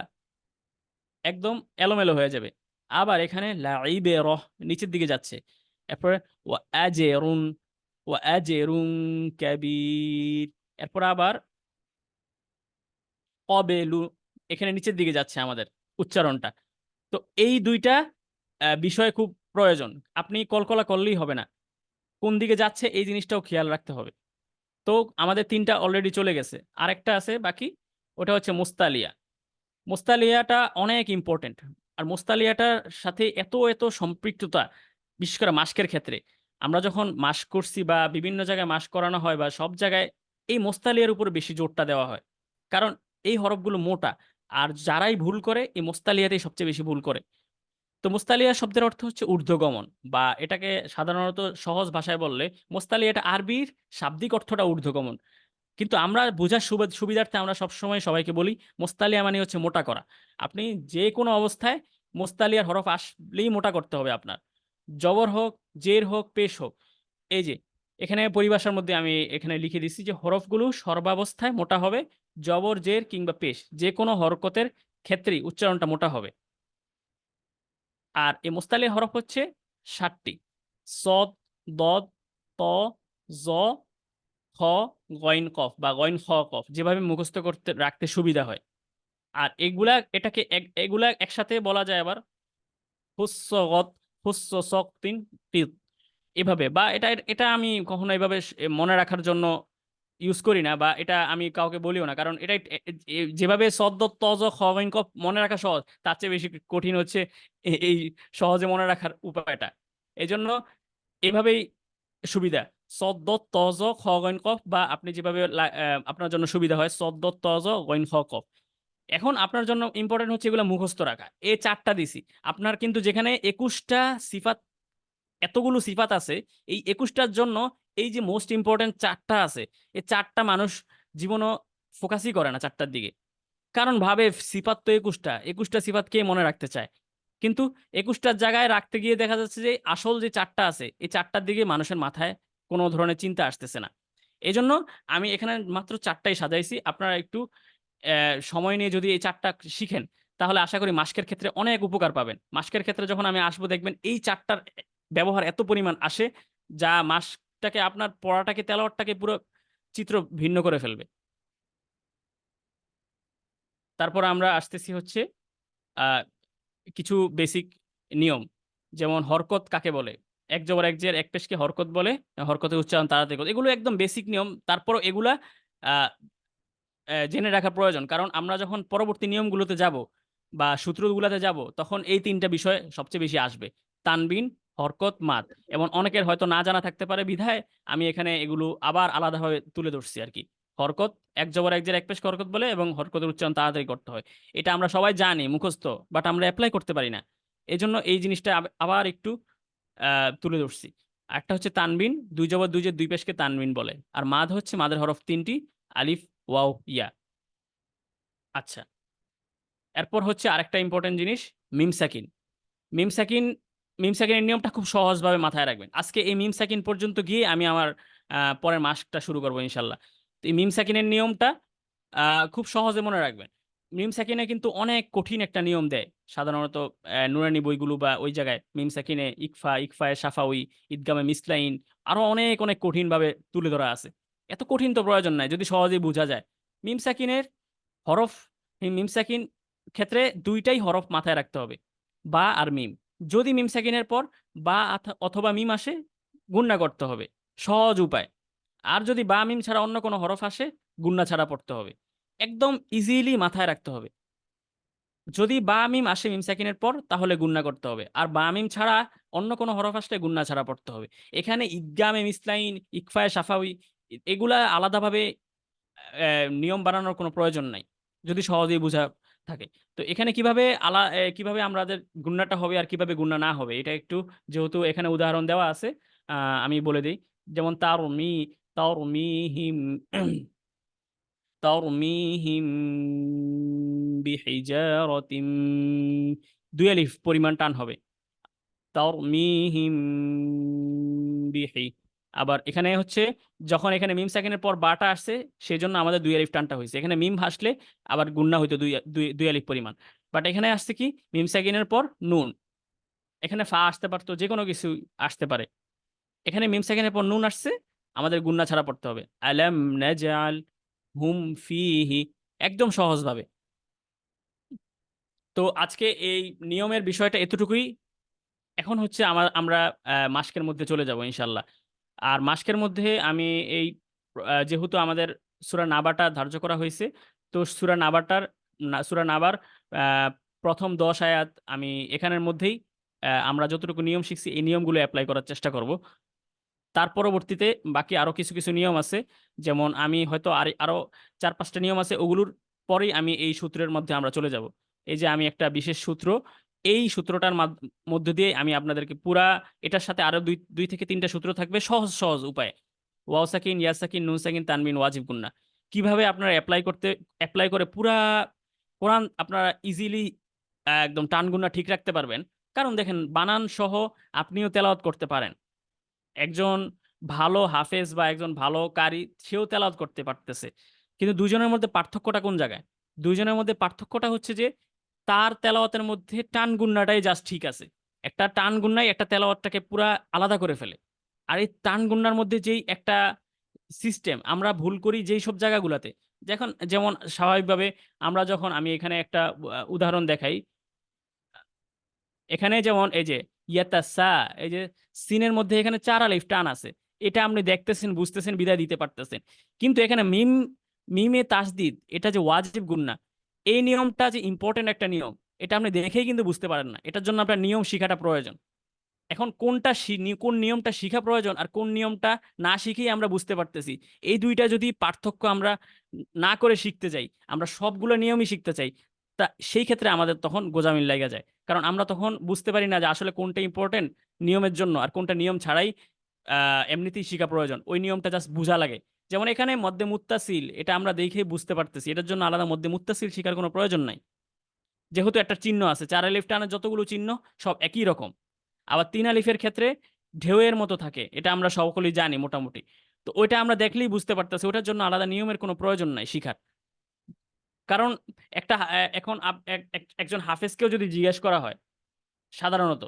[SPEAKER 2] একদম এলোমেলো হয়ে যাবে। আবার এখানে লাইবে রহ নিচের দিকে যাচ্ছে। এরপরে ওয়া আজেরুন, ওয়া আজেরুন কাবীর। এরপর আবার কবেলু, এখানে নিচের দিকে যাচ্ছে আমাদের উচ্চারণটা। তো এই দুইটা বিষয় খুব প্রয়োজন। আপনি কলকলা করলেই হবে না, কোন দিকে যাচ্ছে এই জিনিসটাও খেয়াল রাখতে হবে। তো আমাদের 3টা অলরেডি চলে গেছে, আরেকটা আছে বাকি, ওটা হচ্ছে মুস্তালিয়া। মোস্তালিয়াটা অনেক ইম্পর্টেন্ট। আর মোস্তালিয়াটার সাথে এত এত সম্পৃক্ততা, বিশেষ করে মাস্কের ক্ষেত্রে। আমরা যখন মাস্ক করছি বা বিভিন্ন জায়গায় মাস্ক করানো হয় বা সব জায়গায় এই মোস্তালিয়ার উপর বেশি জোরটা দেওয়া হয়, কারণ এই হরফগুলো মোটা। আর যারাই ভুল করে এই মোস্তালিয়াতেই সবচেয়ে বেশি ভুল করে। তো মোস্তালিয়া শব্দের অর্থ হচ্ছে ঊর্ধ্বগমন, বা এটাকে সাধারণত সহজ ভাষায় বললে মোস্তালিয়াটা আরবির শাব্দিক অর্থটা ঊর্ধ্বগমন। কিন্তু আমরা বোঝার সুবিধার্থে আমরা সবসময় সবাইকে বলি মোস্তালিয়া মানে হচ্ছে মোটা করা। আপনি যে কোনো অবস্থায় মোস্তালিয়ার হরফ আসলেই মোটা করতে হবে আপনার, জবর হোক, জের হোক, পেশ হোক। এই যে এখানে পরিভাষার মধ্যে আমি এখানে লিখে দিচ্ছি যে হরফগুলো সর্বাবস্থায় মোটা হবে, জবর, জের কিংবা পেশ যে কোনো হরকতের ক্ষেত্রেই উচ্চারণটা মোটা হবে। আর এই মোস্তালিয়া হরফ হচ্ছে 7টি: সদ, দদ, ত, জ, খ, গইন কফ বা গইন খ কফ, যেভাবে মুখস্থ করতে রাখতে সুবিধা হয়। আর এগুলা এটাকে এগুলা একসাথে বলা যায় আবার হুস্সগত, হুস্স সক্তিন তিত, এভাবে। বা এটা এটা আমি কখনো এভাবে মনে রাখার জন্য ইউজ করি না, বা এটা আমি কাউকে বলিও না, কারণ এটা যেভাবে সদ্য তজ খ গইন কফ মনে রাখা সহজ, তার চেয়ে বেশি কঠিন হচ্ছে এই সহজে মনে রাখার উপায়টা। এই জন্য এভাবেই সুবিধা, সদ্দ তজ খ গইন কফ, বা আপনি যেভাবে আপনার জন্য সুবিধা হয় সদ্দ তজ গইন খ কফ। এখন আপনার জন্য ইম্পর্টেন্ট হচ্ছে এগুলো মুখস্থ রাখা। এই 4টা দিছি আপনার, কিন্তু যেখানে 21টা সিফাত, এতগুলো সিফাত আছে, এই 21টার জন্য এই যে মোস্ট ইম্পর্টেন্ট 4টা আছে, এই 4টা মানুষ জীবনও ফোকাসই করে না 4টার দিকে। কারণ ভাবে সিফাত তো 21টা, 21টা সিফাত কে মনে রাখতে চায়। কিন্তু 21টার জায়গায় রাখতে গিয়ে দেখা যাচ্ছে যে আসল যে 4টা আছে এই 4টার দিকে মানুষের মাথায় কোনো ধরনের চিন্তা আসতেছে না। এই জন্য আমি এখানে মাত্র 4টাই সাজাইছি। আপনারা একটু সময় নিয়ে যদি এই 4টা শিখেন, তাহলে আশা করি মাস্কের ক্ষেত্রে অনেক উপকার পাবেন। মাস্কের ক্ষেত্রে যখন আমি আসবো দেখবেন এই 4টার ব্যবহার এত পরিমাণ আসে, যা মাস্কটাকে, আপনার পড়াটাকে, তেলাওয়াতটাকে পুরো চিত্র ভিন্ন করে ফেলবে। তারপর আমরা আসতেছি হচ্ছে আহ কিছু বেসিক নিয়ম, যেমন হরকত কাকে বলে, এক জবর এক জের এক পেশকে হরকত বলে, হরকতের উচ্চারণ তাড়াতাড়ি করতে, এগুলো একদম বেসিক নিয়ম। তারপর এগুলা আহ, জেনে রাখা প্রয়োজন, কারণ আমরা যখন পরবর্তী নিয়মগুলোতে যাব বা সূত্রগুলোতে যাব, তখন এই 3টা বিষয় সবচেয়ে বেশি আসবে: তানবিন, হরকত, মাদ। এবং অনেকের হয়তো না জানা থাকতে পারে, বিধায় আমি এখানে এগুলো আবার আলাদাভাবে তুলে ধরছি আর কি। হরকত এক জবর এক জের এক পেশ হরকত বলে, এবং হরকতের উচ্চারণ তাড়াতাড়ি করতে হয়। এটা আমরা সবাই জানি মুখস্থ, বাট আমরা অ্যাপ্লাই করতে পারি না। এই জন্য এই জিনিসটা আবার একটু তুলে ধরছি। একটা হচ্ছে তানবিন, দুই জবর দুই জের দুই পেশকে তানবিন বলে। আর মাদ হচ্ছে মাদের হরফ তিনটি, আলিফ, ওয়াও, ইয়া। আচ্ছা, এরপর হচ্ছে আরেকটা ইম্পর্টেন্ট জিনিস, মিম সাকিন। মিম সাকিন মিম সাকিনের নিয়মটা খুব সহজভাবে মাথায় রাখবেন। আজকে এই মিম সাকিন পর্যন্ত গিয়ে আমি আমার পরের মাসটা শুরু করবো ইনশাল্লাহ। তো এই মিম সাকিনের নিয়মটা খুব সহজে মনে রাখবেন। মিম সাকিনে কিন্তু অনেক কঠিন একটা নিয়ম দেয় সাধারণত নুরানি বইগুলো বা ওই জায়গায়। মিম সাকিনে ইকফা, ইকফায়ে সাফাউই, ইদগামে মিসলাইন, আরো অনেক অনেক কঠিন ভাবে তুলে ধরা আছে। এত কঠিন তো প্রয়োজন নাই যদি সহজেই বোঝা যায়। মিম সাকিনের হরফ, এই মিম সাকিন ক্ষেত্রে দুইটাই হরফ মাথায় রাখতে হবে, বা আর মিম। যদি মিম সাকিনের পর বা অথবা মিম আসে, গুণনা করতে হবে, সহজ উপায়। আর যদি বা মিম ছাড়া অন্য কোনো হরফ আসে, গুণনা ছাড়া পড়তে হবে। একদম ইজিলি মাথায় রাখতে হবে। যদি বা মিম আসে মিম সাকিনের পর, তাহলে গুণনা করতে হবে। আর বা মিম ছাড়া অন্য কোনো হরফ আসলে গুণনা ছাড়া পড়তে হবে। এখানে ইদগামে মিসলাইন, ইকফায়ে সাফাউই, এগুলা আলাদাভাবে নিয়ম বানানোর কোনো প্রয়োজন নাই যদি সহজেই বোঝা থাকে। তো এখানে কিভাবে আমাদের গুণনাটা হবে আর কিভাবে গুণনা না হবে, এটা একটু, যেহেতু এখানে উদাহরণ দেওয়া আছে, আমি বলে দিই। যেমন তারমিহিম তারমিহিম বিহিজারাতিম, দুই আলিফ পরিমাণ টান হবে। তারমিহিম বিহি। আবার এখানে হচ্ছে, যখন এখানে মিম সাকিনের পর বাটা আসছে, সেজন্য আমাদের দুই আলিফ টানটা হয়েছে। এখানে মিম ভাসলে আবার গুণনা হইতো দুই দুই দুই আলিফ পরিমাণ। বাট এখানে আসছে কি, মিম সাকিনের পর নুন। এখানে ফা আসতে পারতো, যে কোনো কিছু আসতে পারে। এখানে মিম সাকিনের পর নুন আসছে, আমাদের গুণনা ছাড়া পড়তে হবে। আলাম নাজআল হুম ফিহি, একদম সহজভাবে। তো আজকে এই নিয়মের বিষয়টা এতটুকুই। এখন হচ্ছে আমরা মাস্কের মধ্যে চলে যাব ইনশাল্লাহ। আর মাস্কের মধ্যে আমি এই যেহেতু আমাদের সূরা নাবাটা ধার্য করা হয়েছে, তো সূরা নাবার আহ, প্রথম 10 আয়াত আমি এখানের মধ্যেই, আমরা যতটুকু নিয়ম শিখছি এই নিয়মগুলো অ্যাপ্লাই করার চেষ্টা করব। তার পরবর্তীতে বাকি আরো কিছু কিছু নিয়ম আছে, যেমন আমি হয়তো আরো 4-5টা নিয়ম আছে, ওগুলোর পরেই আমি এই সূত্রের মধ্যে আমরা চলে যাব। এই যে আমি একটা বিশেষ সূত্র, এই সূত্রটার মধ্য দিয়ে আমি আপনাদেরকে পুরা, এটার সাথে আরো দুই দুই থেকে তিনটা সূত্র থাকবে সহজ সহজ উপায়ে। ওয়াও সাকিন, ইয়া সাকিন, নুন সাকিন, তানবিন, ওয়াজিব গুন্না, কিভাবে আপনারা অ্যাপ্লাই করে পুরা কোরআন আপনারা ইজিলি একদম টান গুন্না ঠিক রাখতে পারবেন। কারণ দেখেন, বানান সহ আপনিও তেলাওয়াত করতে পারেন। একজন ভালো হাফেজ বা একজন ভালো কারি, সেও তেলাওয়াত করতে পারতেছে। কিন্তু দুজনের মধ্যে পার্থক্যটা কোন জায়গায়? দুইজনের মধ্যে পার্থক্যটা হচ্ছে যে তার তেলাওয়াতের মধ্যে টান গুন্নাটাই জাস্ট ঠিক আছে। একটা টান গুন্নাই একটা তেলাওয়াতটাকে পুরা আলাদা করে ফেলে। আর এই টান গুন্নার মধ্যে যেই একটা সিস্টেম আমরা ভুল করি যেই সব জায়গাগুলোতে, যেমন স্বাভাবিকভাবে আমরা যখন, আমি এখানে একটা উদাহরণ দেখাই। এখানে যেমন এই যে ইয়াতাসা, এই যে সিনের মধ্যে এখানে 4 আলিফ টান আছে। এটা আপনি দেখতেছেন, বুঝতেছেন, বিদায় দিতে পারতেছেন। কিন্তু এখানে মিমে তাসদিদ, এটা যে ওয়াজিব গুন্না, এই নিয়মটা যে ইম্পর্টেন্ট একটা নিয়ম, এটা আপনি দেখেই কিন্তু বুঝতে পারেন না। এটার জন্য আপনার নিয়ম শিখাটা প্রয়োজন। এখন কোন নিয়মটা শিখা প্রয়োজন আর কোন নিয়মটা না শিখেই আমরা বুঝতে পারতেছি, এই দুইটা যদি পার্থক্য আমরা না করে শিখতে চাই, আমরা সবগুলো নিয়মই শিখতে চাই, তা সেই ক্ষেত্রে আমাদের তখন গোজামিল লাগা যায়। কারণ আমরা তখন বুঝতে পারি না যে আসলে কোনটা ইম্পর্টেন্ট নিয়মের জন্য আর কোনটা নিয়ম ছাড়াই এমনিতেই শিখা প্রয়োজন, ওই নিয়মটা জাস্ট বোঝা লাগে। যেমন এখানে মধ্যে মুত্তাসিল, এটা আমরা দেখেই বুঝতে পারতেছি, এটার জন্য আলাদা মধ্যে মুত্তাসিল শিখার কোনো প্রয়োজন নাই। যেহেতু একটা চিহ্ন আছে, 4 আলিফ টানের যতগুলো চিহ্ন সব একই রকম। আবার 3 আলিফের ক্ষেত্রে ঢেউয়ের মতো থাকে, এটা আমরা সকলেই জানি মোটামুটি। তো ওইটা আমরা দেখলেই বুঝতে পারতেছি, ওটার জন্য আলাদা নিয়মের কোনো প্রয়োজন নাই শিখার। কারণ এখন একজন হাফেজকেও যদি জিজ্ঞেস করা হয়, সাধারণত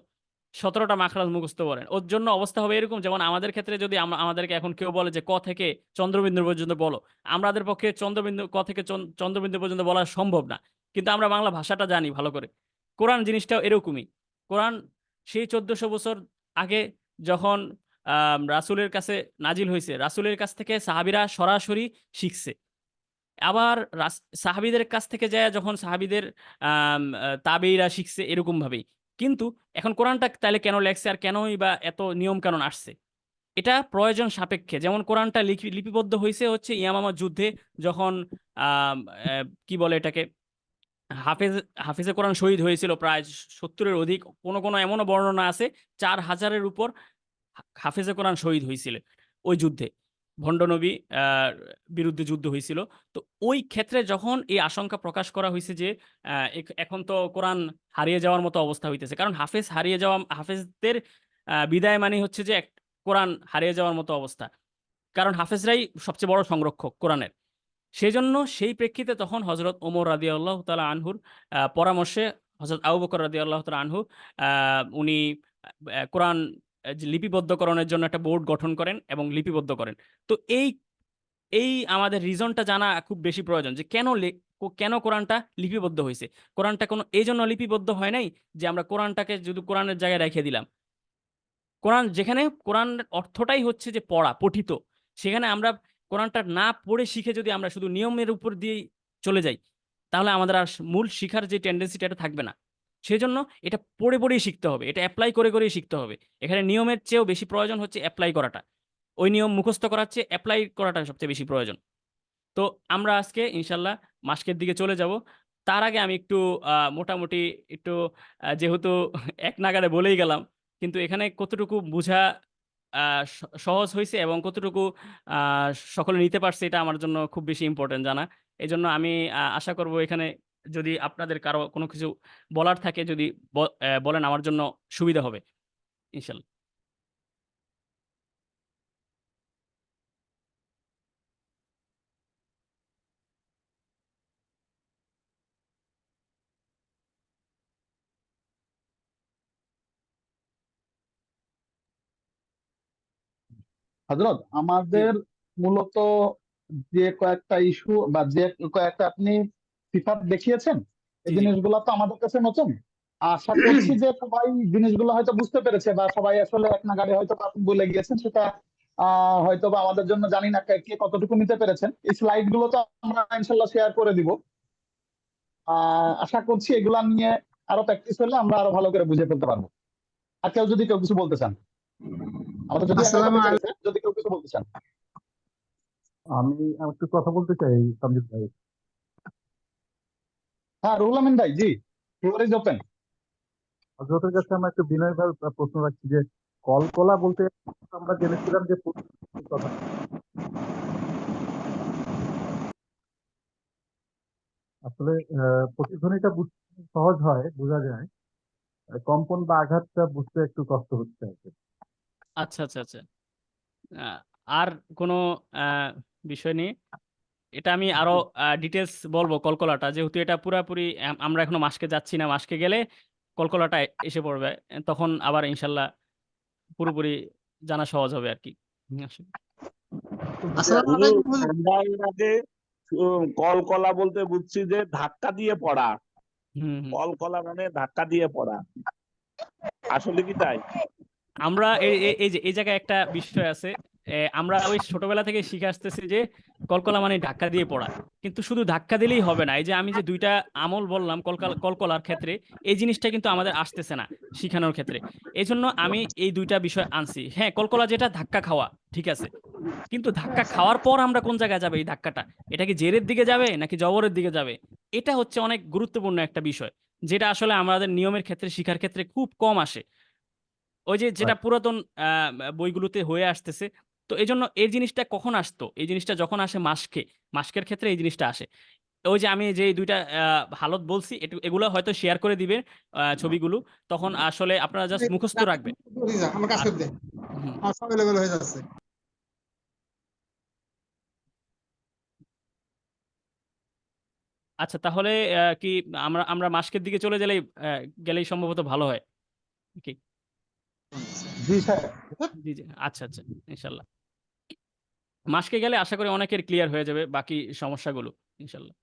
[SPEAKER 2] 17টা মাখরাজ মুখস্থ করেন, ওর জন্য অবস্থা হবে এরকম, যেমন আমাদের ক্ষেত্রে যদি আমাদেরকে এখন কেউ বলে যে ক থেকে চন্দ্রবিন্দু পর্যন্ত বলো, আমাদের পক্ষে ক থেকে চন্দ্রবিন্দু পর্যন্ত বলা সম্ভব না। কিন্তু আমরা বাংলা ভাষাটা জানি ভালো করে। কোরআন জিনিসটাও এরকমই। কোরআন সেই 1400 বছর আগে যখন রাসূলের কাছে নাজিল হয়েছে, রাসূলের কাছ থেকে সাহাবীরা সরাসরি শিখছে। আবার সাহাবীদের কাছ থেকে যায় যখন সাহাবীদের তাবেঈরা শিখছে এরকম ভাবেই। কিন্তু এখন কোরআনটা তাহলে কেন লেখছে আর কেনই বা এত নিয়ম কানুন আসছে, এটা প্রয়োজন সাপেক্ষে। যেমন কোরআনটা লিপিবদ্ধ হয়েছে হচ্ছে ইয়ামামা যুদ্ধে, যখন কি বলে এটাকে, হাফেজে কোরআন শহীদ হয়েছিল প্রায় 70-এর অধিক, কোনো কোনো এমনও বর্ণনা আছে 4000-এর উপর হাফেজে কোরআন শহীদ হয়েছিল ওই যুদ্ধে। ভণ্ড নবী বিরুদ্ধে যুদ্ধ হয়েছিল। তো ওই ক্ষেত্রে যখন এই আশঙ্কা প্রকাশ করা হয়েছে যে এখন তো কোরআন হারিয়ে যাওয়ার মতো অবস্থা হইতেছে, কারণ হাফেজ হারিয়ে যাওয়া, হাফেজদের বিদায় মানে হচ্ছে যে কোরআন হারিয়ে যাওয়ার মতো অবস্থা, কারণ হাফেজরাই সবচেয়ে বড় সংরক্ষক কোরআনের। সেজন্য সেই প্রেক্ষিতে তখন হযরত ওমর রাদিয়াল্লাহু তাআলা আনহুর পরামর্শে হযরত আবু বকর রাদিয়াল্লাহু তাআলা আনহু উনি কোরআন যে লিপিবদ্ধকরণের জন্য একটা বোর্ড গঠন করেন এবং লিপিবদ্ধ করেন। তো এই আমাদের রিজনটা জানা খুব বেশি প্রয়োজন যে কেন কোরআনটা লিপিবদ্ধ হইছে। কোরআনটা কোনো এইজন্য লিপিবদ্ধ হয় নাই যে আমরা কোরআনটাকে শুধু কোরআনের জায়গায় রেখে দিলাম। যেখানে কোরআনের অর্থটাই হচ্ছে যে পড়া, পঠিত। সেখানে আমরা কোরআনটা না পড়ে শিখে যদি আমরা শুধু নিয়মের উপর দিয়েই চলে যাই, তাহলে আমাদের আর মূল শিখার যে টেনডেন্সিটা এটা থাকবে না। সেজন্য এটা পড়েই শিখতে হবে। এটা এপ্লাই করেই শিখতে হবে। এখানে নিয়মের চেয়েও বেশি প্রয়োজন হচ্ছে এপ্লাই করাটা। ওই নিয়ম মুখস্থ করার চেয়ে এপ্লাই করাটা সবচেয়ে বেশি প্রয়োজন। তো আমরা আজকে ইনশাল্লাহ মাস্কের দিকে চলে যাব। তার আগে আমি একটু মোটামুটি একটু যেহেতু এক নাগাড়ে বলেই গেলাম, কিন্তু এখানে কতটুকু বুঝা সহজ হইছে এবং কতটুকু আ সকলে নিতে পারছে, এটা আমার জন্য খুব বেশি ইম্পোর্টেন্ট জানা। এজন্য আমি আশা করব এখানে যদি আপনাদের কারো কোনো কিছু বলার থাকে, যদি বলেন, আমার জন্য সুবিধা হবে ইনশাল্লাহ।
[SPEAKER 1] হযরত,
[SPEAKER 2] জি,
[SPEAKER 1] আমাদের মূলত যে কয়েকটা ইস্যু বা যে কয়েকটা আপনি সিফাত দেখিয়েছেন, এই
[SPEAKER 2] জি, জি।
[SPEAKER 1] জিনিসগুলো তো আমাদের কাছে নতুন। আশা করছি যে সবাই জিনিসগুলো হয়তো বুঝতে পেরেছে, বা সবাই আসলে এক নাগাড়ে হয়তো আপনি বলে গিয়েছেন, সেটা হয়তো বা আমাদের জন্য জানি না কে কতটুকু নিতে পেরেছেন। এই স্লাইড গুলো তো আমরা ইনশাল্লাহ শেয়ার করে দিব। আশা করছি এগুলা নিয়ে আরো প্র্যাকটিস হলে আমরা আরো ভালো করে বুঝে ফেলতে পারবো। আর যদি কেউ কিছু বলতে চান, আমাদের যদি একটা
[SPEAKER 4] আসসালামু
[SPEAKER 1] টপিক
[SPEAKER 4] আলাইকুম।
[SPEAKER 1] রয়েছে, যদি কেউ কিছু বলতে চান।
[SPEAKER 4] আমি একটু কথা বলতে চাই সঞ্জিত ভাই।
[SPEAKER 1] হ্যাঁ, রুহুল আমিন ভাই, জি, ফ্লোর ইজ ওপেন।
[SPEAKER 4] হযরতের কাছে আমরা একটু বিনয়ভাবে প্রশ্ন রাখছি যে কলকলা বলতে আমরা জেনেছিলাম যে প্রতিধ্বনির কথা। আসলে প্রতিধ্বনিটা বুঝতে সহজ হয়, বোঝা যায়। কম্পন বা আঘাতটা বুঝতে একটু কষ্ট হচ্ছে আর কি।
[SPEAKER 2] আচ্ছা, আচ্ছা, আচ্ছা। আ আর কোনো আ বিষয় নেই। এটা আমি আরো ডিটেইলস বলবো কলকলাটা। যেহেতু এটা পুরাপুরি আমরা এখনো মাসকে যাচ্ছি না। মাসকে গেলে কলকলাটা এসে পড়বে। তখন আবার ইনশাআল্লাহ পুরোপুরি জানা সহজ হবে আরকি। আসলে।
[SPEAKER 4] আসসালামু
[SPEAKER 5] হুজুর,
[SPEAKER 4] আলাইকুম হুজুর।
[SPEAKER 5] আমরা এর আগে কলকলা বলতে বুঝছি যে ধাক্কা দিয়ে পড়া।
[SPEAKER 2] হুম, হুম।
[SPEAKER 5] কলকলা মানে ধাক্কা দিয়ে পড়া। আসলে কি তাই?
[SPEAKER 2] আমরা এই যে এই জায়গায় একটা বিষয় আছে। আমরা ওই ছোটবেলা থেকে শিখে আসতেছি যে কলকলা মানে ধাক্কা দিয়ে পড়া। কিন্তু শুধু ধাক্কা দিলেই হবে না। এই যে আমি যে ২ টা আমল বললাম কলকলার ক্ষেত্রে, এই জিনিসটা কিন্তু আমাদের আসতেছে না শিখানোর ক্ষেত্রে। এজন্য আমি এই ২ টা বিষয় আনছি। হ্যাঁ, কলকলা যেটা ধাক্কা খাওয়া, ঠিক আছে। কিন্তু ধাক্কা খাওয়ার পর আমরা কোন জায়গায় যাবে এই ধাক্কাটা? এটা কি জেরের দিকে যাবে নাকি জবরের দিকে যাবে? এটা হচ্ছে অনেক গুরুত্বপূর্ণ একটা বিষয়। যেটা আসলে আমাদের নিয়মের ক্ষেত্রে, শিখার ক্ষেত্রে খুব কম আসে। ওই যে যেটা পুরাতন আ বইগুলোতে হয়ে আসতেছে। তো এজন্য এই জিনিসটা কখন আসতো? এই জিনিসটা যখন আসে মাসকে। মাসকের ক্ষেত্রে এই জিনিসটা আসে। ওই যে আমি যে ২ টা হালত বলছি, এগুলো হয়তো শেয়ার করে দিবে ছবিগুলো। তখন আসলে আপনারা জাস্ট মুখস্থ রাখবেন।
[SPEAKER 4] আমার কাজ
[SPEAKER 2] আর
[SPEAKER 4] করে দে।
[SPEAKER 2] হুম।
[SPEAKER 4] আমার সব এলোমেলো হয়ে যাচ্ছে।
[SPEAKER 2] আচ্ছা, তাহলে কি আমরা আমরা মাসকের দিকে চলে গেলেই সম্ভবত ভালো হয়। কি?
[SPEAKER 1] জি স্যার।
[SPEAKER 2] জি, জি। আচ্ছা, আচ্ছা। ইনশাআল্লাহ। মাসকে গেলে আশা করি অনেকের ক্লিয়ার হয়ে যাবে বাকি সমস্যাগুলো। ইনশাআল্লাহ।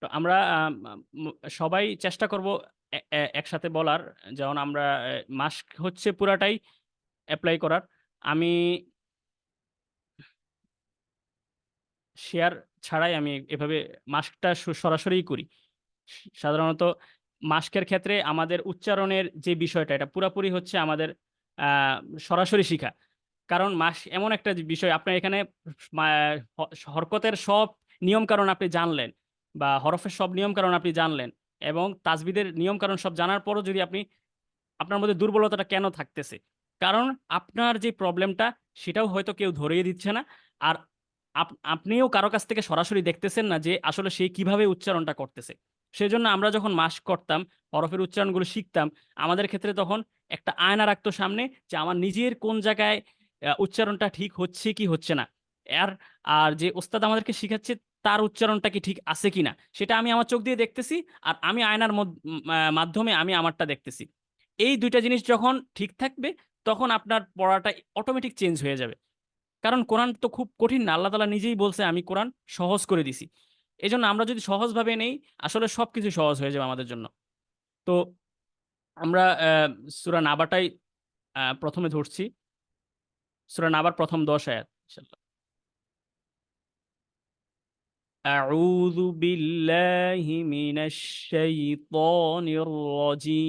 [SPEAKER 2] তো আমরা সবাই চেষ্টা করব একসাথে বলার। যেমন আমরা মাস্ক হচ্ছে পুরাটাই এপ্লাই করার। আমি শেয়ার ছাড়াই আমি এভাবে মাস্কটা সরাসরিই করি। সাধারণত মাস্কের ক্ষেত্রে আমাদের উচ্চারণের যে বিষয়টা এটা পুরাপুরি হচ্ছে আমাদের সরাসরি শিখা। কারণ এমন একটা বিষয় আপনার এখানে হরকতের সব নিয়মকানুন আপনি জানলেন বা হরফের সব নিয়মকানুন আপনি জানলেন এবং তাজবিদের নিয়মকানুন সব জানার পরও যদি আপনার মধ্যে দুর্বলতাটা কেন থাকতেছে? কারণ আপনার যে প্রবলেমটা সেটাও হয়তো কেউ ধরিয়ে দিচ্ছে না। আর আপনিও কারো কাছ থেকে সরাসরি দেখতেছেন না যে আসলে সে কিভাবে উচ্চারণটা করতেছে। সেজন্য আমরা যখন মাস্ক করতাম, হরফের উচ্চারণগুলো শিখতাম, আমাদের ক্ষেত্রে তখন একটা আয়না রাখতো সামনে যে আমার নিজের কোন জায়গায় উচ্চারণটা ঠিক হচ্ছে কি হচ্ছে না। আর আর যে ওস্তাদ আমাদেরকে শিখাচ্ছে তার উচ্চারণটা কি ঠিক আছে কিনা সেটা আমি আমার চোখ দিয়ে দেখতেছি, আর আমি আয়নার মাধ্যমে আমি আমারটা দেখতেছি। এই ২ টা জিনিস যখন ঠিক থাকবে তখন আপনার পড়াটা অটোমেটিক চেঞ্জ হয়ে যাবে। কারণ কোরআন তো খুব কঠিন না। আল্লাহ তাআলা নিজেই বলছে আমি কোরআন সহজ করে দিছি। এজন্য আমরা যদি সহজভাবে নেই আসলে সবকিছু সহজ হয়ে যাবে আমাদের জন্য। তো আমরা সূরা নাবাটাই ১ম এ ধরছি। সূরা নাবার ১ম ১০ আয়াত ইনশাআল্লাহ। আউযু বিল্লাহি মিনাশ শাইতানির রাজীম।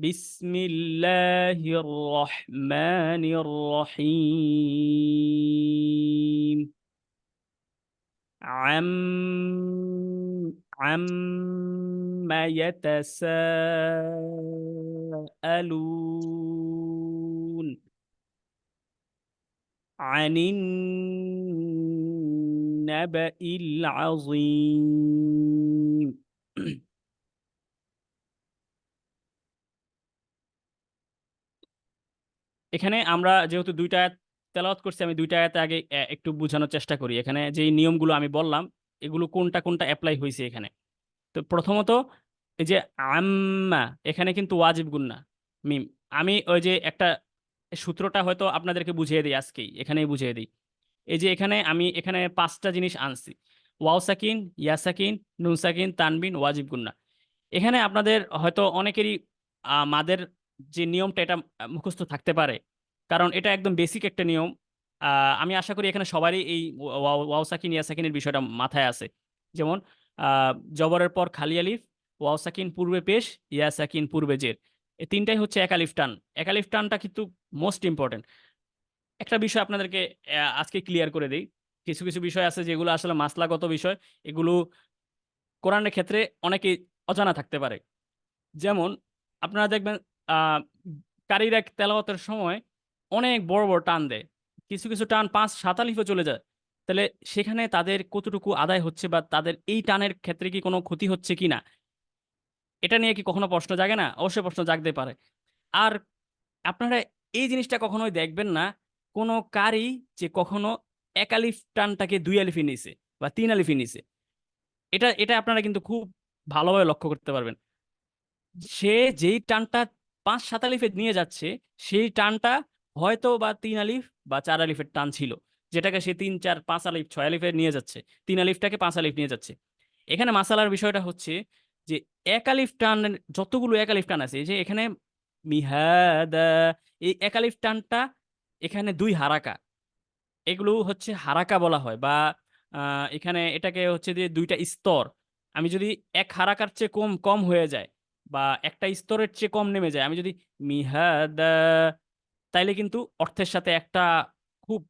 [SPEAKER 2] বিসমিল্লাহির রহমানির রহিম। عما يتساءلون عن النبأ العظيم এখানে আমরা যেহেতু ২ টা আয়াত তেলাওয়াত করছি, আমি ২ টা আয়াতে আগে একটু বুঝানোর চেষ্টা করি। এখানে যেই নিয়মগুলো আমি বললাম, এগুলো কোনটা, কোনটা এপ্লাই হইছে এখানে। তো প্রথমত এই যে আম্মা এখানে কিন্তু ওয়াজিব গুন্না মিম। আমি ওই যে একটা সূত্রটা হয়তো আপনাদেরকে বুঝিয়ে দিই আজকেই, এখানেই বুঝিয়ে দিই। এই যে আমি এখানে ৫ টা জিনিস আনছি। ওয়াও সাকিন, ইয়া সাকিন, নুন সাকিন, তানবিন, ওয়াজিব গুন্না। এখানে আপনাদের হয়তো অনেকেরই মাদের যে নিয়মটা এটা মুখস্থ থাকতে পারে। কারণ এটা একদম বেসিক একটা নিয়ম। আমি আশা করি এখানে সবারই এই ওয়াও সাকিন, ইয়া সাকিনের বিষয়টা মাথায় আছে। যেমন আ জবরের পর খালি আলিফ, ওয়াও সাকিন পূর্বে পেশ, ইয়া সাকিন পূর্বে জের। এই ৩ টাই হচ্ছে এক আলিফ টান। এক আলিফ টানটা কিন্তু মোস্ট ইম্পোর্টেন্ট। একটা বিষয় আপনাদেরকে আজকে ক্লিয়ার করে দেই। কিছু, কিছু বিষয় আছে যেগুলো আসলে মাসলাগত বিষয়। এগুলো কোরআনের ক্ষেত্রে অনেকেই অজানা থাকতে পারে। যেমন আপনারা দেখবেন আ কারীরা তেলাওয়াতের সময় অনেক বড়, বড় টান দেয়। কিছু, কিছু টান ৫-৭ আলিফে চলে যায়। তাহলে সেখানে তাদের কতটুকু আদায় হচ্ছে বা তাদের এই টানের ক্ষেত্রে কি কোনো ক্ষতি হচ্ছে কিনা? এটা নিয়ে কি কখনো প্রশ্ন জাগে না? অবশ্যই প্রশ্ন জাগতে পারে। আর আপনারা এই জিনিসটা কখনোই দেখবেন না কোনো কারি যে কখনো ১ আলিফ টানটাকে ২ আলিফে নিছে বা ৩ আলিফে নিছে। এটা আপনারা কিন্তু খুব ভালোভাবে লক্ষ্য করতে পারবেন। সে যেই টানটা ৫-৭ আলিফে নিয়ে যাচ্ছে, সেই টানটা হয়তো বা ৩ আলিফ বা ৪ আলিফের টান ছিল। যেটাকে সে ৩, ৪, ৫ আলিফ, ৬ আলিফে নিয়ে যাচ্ছে। ৩ আলিফটাকে ৫ আলিফ নিয়ে যাচ্ছে। এখানে মাসালার বিষয়টা হচ্ছে যে ১ আলিফ টানের যতগুলো ১ আলিফ টান আছে, এই যে এখানে মিহাদা এই ১ আলিফ টানটা এখানে ২ হারাকা। এগুলো হচ্ছে হারাকা বলা হয় বা আ এখানে এটাকে হচ্ছে যে ২ টা স্তর। আমি যদি ১ হারাকার চেয়ে কম হয়ে যায় বা একটা স্তরের চেয়ে কম নেমে যায়, আমি যদি মিহাদা তাইলে কিন্তু অর্থের সাথে একটা খুব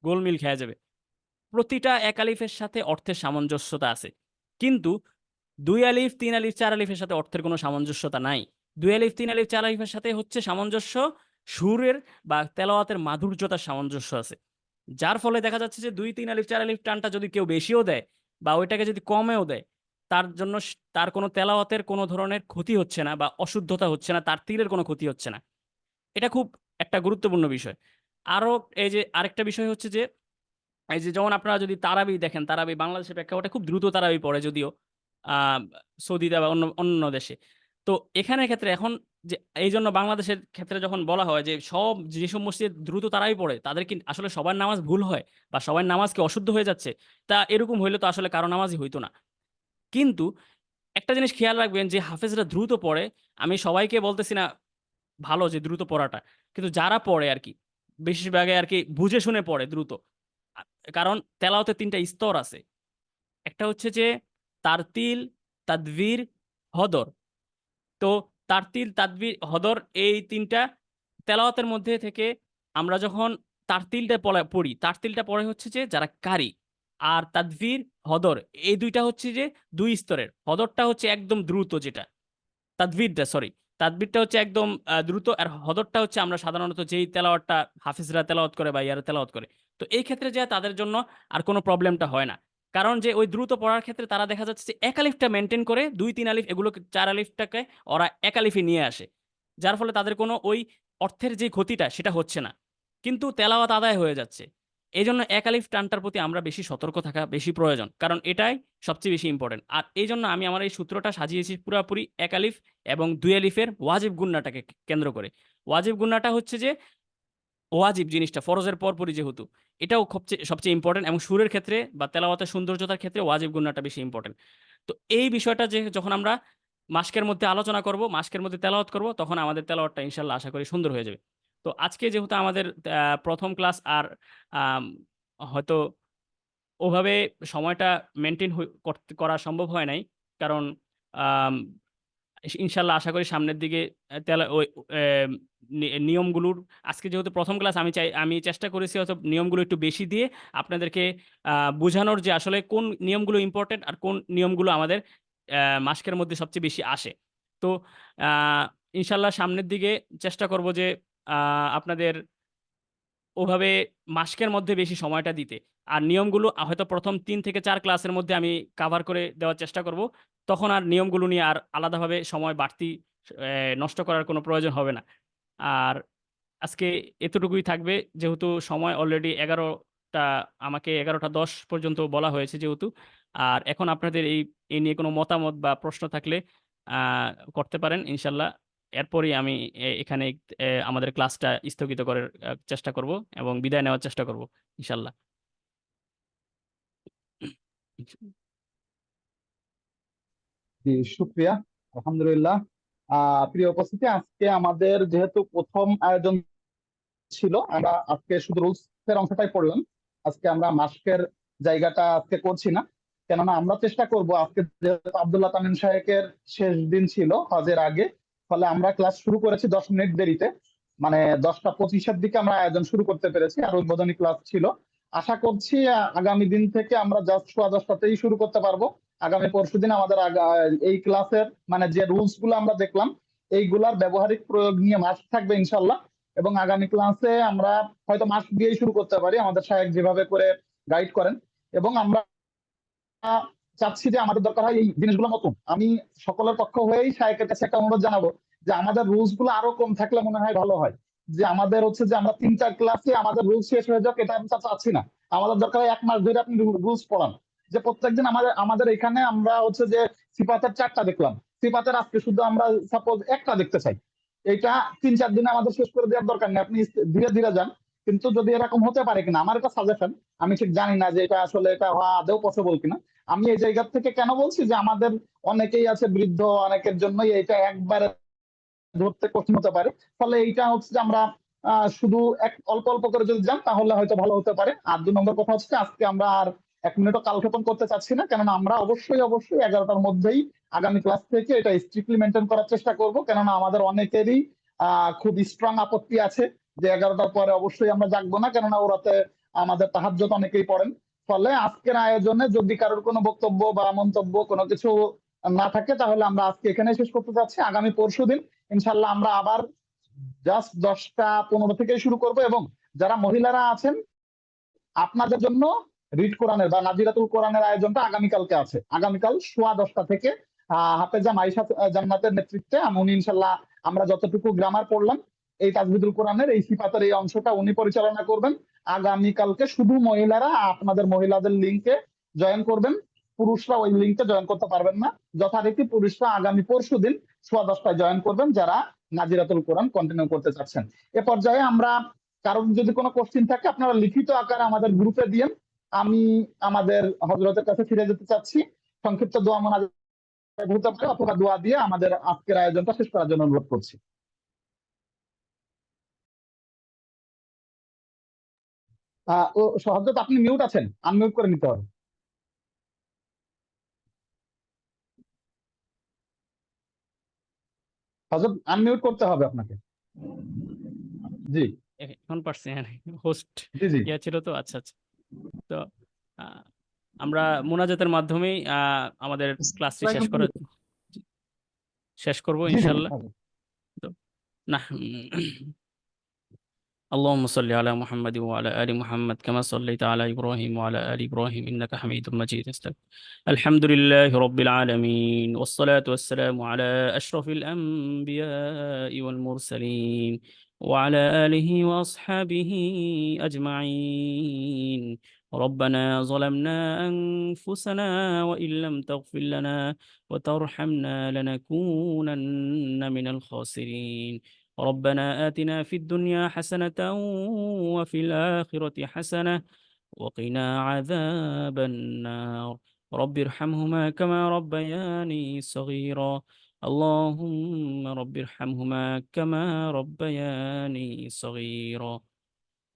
[SPEAKER 2] গোলমিল খেয়ে যাবে। প্রতিটা ১ আলিফের সাথে অর্থের সামঞ্জস্যতা আছে। কিন্তু ২ আলিফ, ৩ আলিফ, ৪ আলিফের সাথে অর্থের কোনো সামঞ্জস্যতা নাই। ২ আলিফ, ৩ আলিফ, ৪ আলিফের সাথে হচ্ছে সামঞ্জস্য সুরের বা তেলাওয়াতের মাধুর্যতার সামঞ্জস্য আছে। যার ফলে দেখা যাচ্ছে যে ২, ৩ আলিফ, ৪ আলিফ টানটা যদি কেউ বেশিও দেয় বা ওইটাকে যদি কমেও দেয়, তার জন্য তার কোনো তেলাওয়াতের কোনো ধরনের ক্ষতি হচ্ছে না বা অশুদ্ধতা হচ্ছে না, তার তীরের কোনো ক্ষতি হচ্ছে না। এটা খুব একটা গুরুত্বপূর্ণ বিষয়। আরো এই যে আরেকটা বিষয় হচ্ছে যে এই যে যেমন আপনারা যদি তারাবি দেখেন, তারাবি বাংলাদেশের প্রেক্ষাপটে খুব দ্রুত তারাবি পড়ে যদিও আ সৌদিতে বা অন্যান্য দেশে। তো এখানের ক্ষেত্রে এখন যে এইজন্য বাংলাদেশের ক্ষেত্রে যখন বলা হয় যে যেসব মসজিদে দ্রুত তারাবি পড়ে তাদের কি আসলে সবার নামাজ ভুল হয় বা সবার নামাজ কি অশুদ্ধ হয়ে যাচ্ছে? তা এরকম হইলে তো আসলে কারো নামাজই হইতো না। কিন্তু একটা জিনিস খেয়াল রাখবেন যে হাফেজরা দ্রুত পড়ে। আমি সবাইকে বলতেছি না ভালো যে দ্রুত পড়াটা, কিন্তু যারা পড়ে আর কি বেশিরভাগে আর কি বুঝে শুনে পড়ে দ্রুত। কারণ তেলাওয়াতে 3টা স্তর আছে। একটা হচ্ছে যে তারতিল, তাদবীর, হদর। তো তারতিল, তাদবীর, হদর এই 3টা তেলাওয়াতের মধ্যে থেকে আমরা যখন তারতিলটা পড়ি, তারতিলটা পড়ে হচ্ছে যে যারা কারি, আর তাদবীর, হদর এই 2টা হচ্ছে যে 2 স্তরের। হদরটা হচ্ছে একদম দ্রুত, যেটা তাদবীরটা হচ্ছে একদম দ্রুত, আর হদরটা হচ্ছে আমরা সাধারণত যেই তেলাওয়াতটা হাফিজরা তেলাওয়াত করে বা ইয়ারা তেলাওয়াত করে। তো এই ক্ষেত্রে যে তাদের জন্য আর কোনো প্রবলেমটা হয় না, কারণ যে ওই দ্রুত পড়ার ক্ষেত্রে তারা দেখা যাচ্ছে যে এক আলিফটা মেনটেন করে 2-3 আলিফ এগুলোকে 4 আলিফটাকে ওরা এক আলিফে নিয়ে আসে, যার ফলে তাদের কোনো ওই অর্থের যে ক্ষতিটা সেটা হচ্ছে না, কিন্তু তেলাওয়াত আদায় হয়ে যাচ্ছে। এই জন্য এক আলিফ টানটার প্রতি আমরা বেশি সতর্ক থাকা বেশি প্রয়োজন, কারণ এটাই সবচেয়ে বেশি ইম্পর্টেন্ট। আর এই জন্য আমি আমার এই সূত্রটা সাজিয়েছি পুরোপুরি এক আলিফ এবং 2 আলিফের ওয়াজিব গুন্নাটাকে কেন্দ্র করে। ওয়াজিব গুন্নাটা হচ্ছে যে ওয়াজিব জিনিসটা ফরজের পরপরই যেহেতু, এটাও সবচেয়ে ইম্পর্টেন্ট, এবং সুরের ক্ষেত্রে বা তেলাওয়াতের সৌন্দর্যতার ক্ষেত্রে ওয়াজিব গুন্নাটা বেশি ইম্পর্টেন্ট। তো এই বিষয়টা যে যখন আমরা মাসকের মধ্যে আলোচনা করব, মাসকের মধ্যে তেলাওয়াত করব, তখন আমাদের তেলাওয়াতটা ইনশাল্লাহ আশা করি সুন্দর হয়ে যাবে। তো আজকে যেহেতু আমাদের প্রথম ক্লাস, আর আম, হয়তো ওভাবে সময়টা মেনটেন করা সম্ভব হয় নাই, কারণ আম, ইনশাল্লাহ আশা করি সামনের দিকে ওই নিয়মগুলোর, আজকে যেহেতু প্রথম ক্লাস, আমি চেষ্টা করেছি হয়তো নিয়মগুলো একটু বেশি দিয়ে আপনাদেরকে বোঝানোর যে আসলে কোন নিয়মগুলো ইম্পর্টেন্ট আর কোন নিয়মগুলো আমাদের মাসকের মধ্যে সবচেয়ে বেশি আসে। তো আহ, ইনশাল্লাহ সামনের দিকে চেষ্টা করব যে আপনাদের ওভাবে মাসকের মধ্যে বেশি সময়টা দিতে, আর নিয়মগুলো হয়তো প্রথম 3 থেকে 4 ক্লাসের মধ্যে আমি কাভার করে দেওয়ার চেষ্টা করব। তখন আর নিয়মগুলো নিয়ে আর আলাদাভাবে সময় বাড়তি নষ্ট করার কোনো প্রয়োজন হবে না। আর আজকে এতটুকুই থাকবে, যেহেতু সময় অলরেডি 11টা, আমাকে 11টা 10 পর্যন্ত বলা হয়েছে যেহেতু। আর এখন আপনাদের এই নিয়ে কোনো মতামত বা প্রশ্ন থাকলে করতে পারেন ইনশাল্লাহ। এরপরই আমি এখানে আমাদের ক্লাসটা স্থগিত করার চেষ্টা করব এবং বিদায় নেওয়ার চেষ্টা করব ইনশাল্লাহ।
[SPEAKER 1] জি, শুক্রিয়া। আলহামদুলিল্লাহ। প্রিয় উপস্থিতি, আজকে আমাদের যেহেতু প্রথম আয়োজন ছিল, আমরা আজকে শুধু রুলস এর অংশটাই পড়লাম। আজকে আমরা মাসকের জায়গাটা আজকে করছি না, কেননা আমরা চেষ্টা করব, আজকে যেহেতু আব্দুল্লাহ তামিম সাহেবের শেষ দিন ছিল হজের আগে, ফলে আমরা ক্লাস শুরু করেছি 10 মিনিট দেরিতে, মানে 10টা 25-এর দিকে আমরা আয়োজন শুরু করতে পেরেছি, আর উদ্বোধনী ক্লাস ছিল। আশা করছি আগামী দিন থেকে আমরা জাস্ট 10:15-তেই শুরু করতে পারবো। আগামী পরশুদিন আমাদের এই ক্লাসের মানে যে রুলস গুলো আমরা দেখলাম, এইগুলার ব্যবহারিক প্রয়োগ নিয়ে মাস্ক থাকবে ইনশাল্লাহ। এবং আগামী ক্লাসে আমরা হয়তো মাস্ক দিয়েই শুরু করতে পারি, আমাদের সাহেব যেভাবে করে গাইড করেন। এবং আমরা চাচ্ছি যে আমাদের দরকার হয় এই জিনিসগুলো নতুন। আমি সকলের পক্ষ হয়েই সাহেবের কাছে একটা অনুরোধ জানাবো যে আমাদের রুলস গুলো আরো কম থাকলে মনে হয় ভালো হয়। যে আমাদের হচ্ছে যে আমরা 3-4 ক্লাসে আমাদের রুলস শেষ হয়ে যাক, এটা আমি চাচ্ছি না। আমাদের দরকার হয় 1 মাস ধরে আপনি রুলস পড়ান, যে প্রত্যেকদিন আমাদের এখানে আমরা হচ্ছে যে সিফাতের 4টা দেখলাম, সিফাতের আজকে শুধু আমরা সাপোজ একটা দেখতে চাই। এটা 3-4 দিনে আমাদের শেষ করে দেওয়ার দরকার নেই, আপনি ধীরে ধীরে যান। কিন্তু যদি এরকম হতে পারে কিনা, আমার একটা সাজেশন, আমি ঠিক জানি না যে এটা আসলে এটা হওয়া আদৌ পসিবল কিনা। আমি এই জায়গা থেকে কেন বলছি যে আমাদের অনেকেই আছে বৃদ্ধ, অনেকের জন্যই এটা একবারে ধরতে কঠিন হতে পারে। ফলে এইটা হচ্ছে যে আমরা শুধু অল্প অল্প করে যদি যান তাহলে হয়তো ভালো হতে পারে। আর 2 নম্বর কথা হচ্ছে আজকে আমরা আর 1 মিনিটও কালক্ষেপণ করতে চাচ্ছি না, কেননা আমরা অবশ্যই 11টার মধ্যেই আগামী ক্লাস থেকে এটা স্ট্রিক্টলি মেনটেন করার চেষ্টা করব। কেননা আমাদের অনেকেরই খুব স্ট্রং আপত্তি আছে যে 11টার পরে অবশ্যই আমরা জাগবো না, কেননা ওরাতে আমাদের তাহাজ্জুদ অনেকেই পড়েন। ফলে আজকের আয়োজনে যদি কারোর কোনো বক্তব্য বা মন্তব্য কোনো কিছু না থাকে, তাহলে আমরা আজকে এখানে শেষ করতে চাচ্ছি। আগামী পরশুদিন ইনশাল্লাহ আমরা আবার জাস্ট 10টা 15 থেকে শুরু করব। এবং যারা মহিলারা আছেন, আপনাদের জন্য রিড কোরআনের বা নাজিরাতুল কোরআনের আয়োজনটা আগামীকালকে আছে। আগামীকাল 10:15 থেকে হাফেজা মাইশা জান্নাতের নেতৃত্বে উনি ইনশাল্লাহ, আমরা যতটুকু গ্রামার পড়লাম এই তাজবিদুল কোরআনের এই সিফাতের এই অংশটা উনি পরিচালনা করবেন। আগামীকালকে শুধু মহিলারা আপনাদের মহিলাদের লিঙ্কে জয়েন করবেন, পুরুষরা ওই লিঙ্কে জয়েন করতে পারবেন না। যথারীতি পুরুষরা আগামী পরশুদিন 10:15 জয়েন করবেন, যারা নাজিরাতুল কোরআন কন্টিনিউ করতে চাচ্ছেন। এ পর্যায়ে আমরা, কারণ যদি কোনো কোশ্চিন থাকে আপনারা লিখিত আকারে আমাদের গ্রুপে দিয়েন। আমি আমাদের হযরতের কাছে ফিরে যেতে চাচ্ছি, সংক্ষিপ্ত দোয়া মোনাজাত হতে পারে অথবা দোয়া দিয়ে আমাদের আজকের আয়োজনটা শেষ করার জন্য অনুরোধ করছি। ও হযরত আপনি মিউট আছেন, আনমিউট করে নিতে হবে। হযরত আনমিউট করতে হবে আপনাকে। জি
[SPEAKER 2] এখন পারছি, হোস্ট
[SPEAKER 1] জি জি
[SPEAKER 2] ইয়া ছিল তো, আচ্ছা আচ্ছা। তো আহ, আমরা মোনাজাতের মাধ্যমেই আমাদের ক্লাসটি শেষ করব
[SPEAKER 1] জি জি
[SPEAKER 2] ইনশাল্লাহ। তো না اللهم صل على محمد وعلى آل محمد كما صليت على إبراهيم وعلى آل إبراهيم إنك حميد مجيد. الحمد لله رب العالمين، والصلاة والسلام على أشرف الأنبياء والمرسلين وعلى آله وأصحابه أجمعين. ربنا ظلمنا أنفسنا وإن لم تغفر لنا وترحمنا لنكونن من الخاسرين. ربنا آتنا في الدنيا حسنة وفي الآخرة حسنة وقنا عذاب النار. رب ارحمهما كما ربياني صغيرا. اللهم رب ارحمهما كما ربياني صغيرا.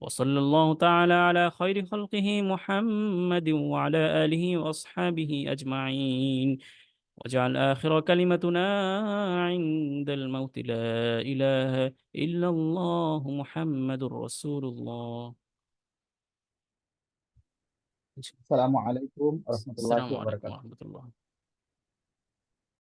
[SPEAKER 2] وصلى الله تعالى على خير خلقه محمد وعلى آله وأصحابه أجمعين. واجعل آخر كلمتنا عند الموت لا إله إلا الله محمد رسول الله.
[SPEAKER 1] আসসালামু আলাইকুম ওয়া রাহমাতুল্লাহি
[SPEAKER 2] السلام
[SPEAKER 1] ওয়া
[SPEAKER 2] عليكم
[SPEAKER 1] বারাকাতুহু।
[SPEAKER 2] ورحمة الله.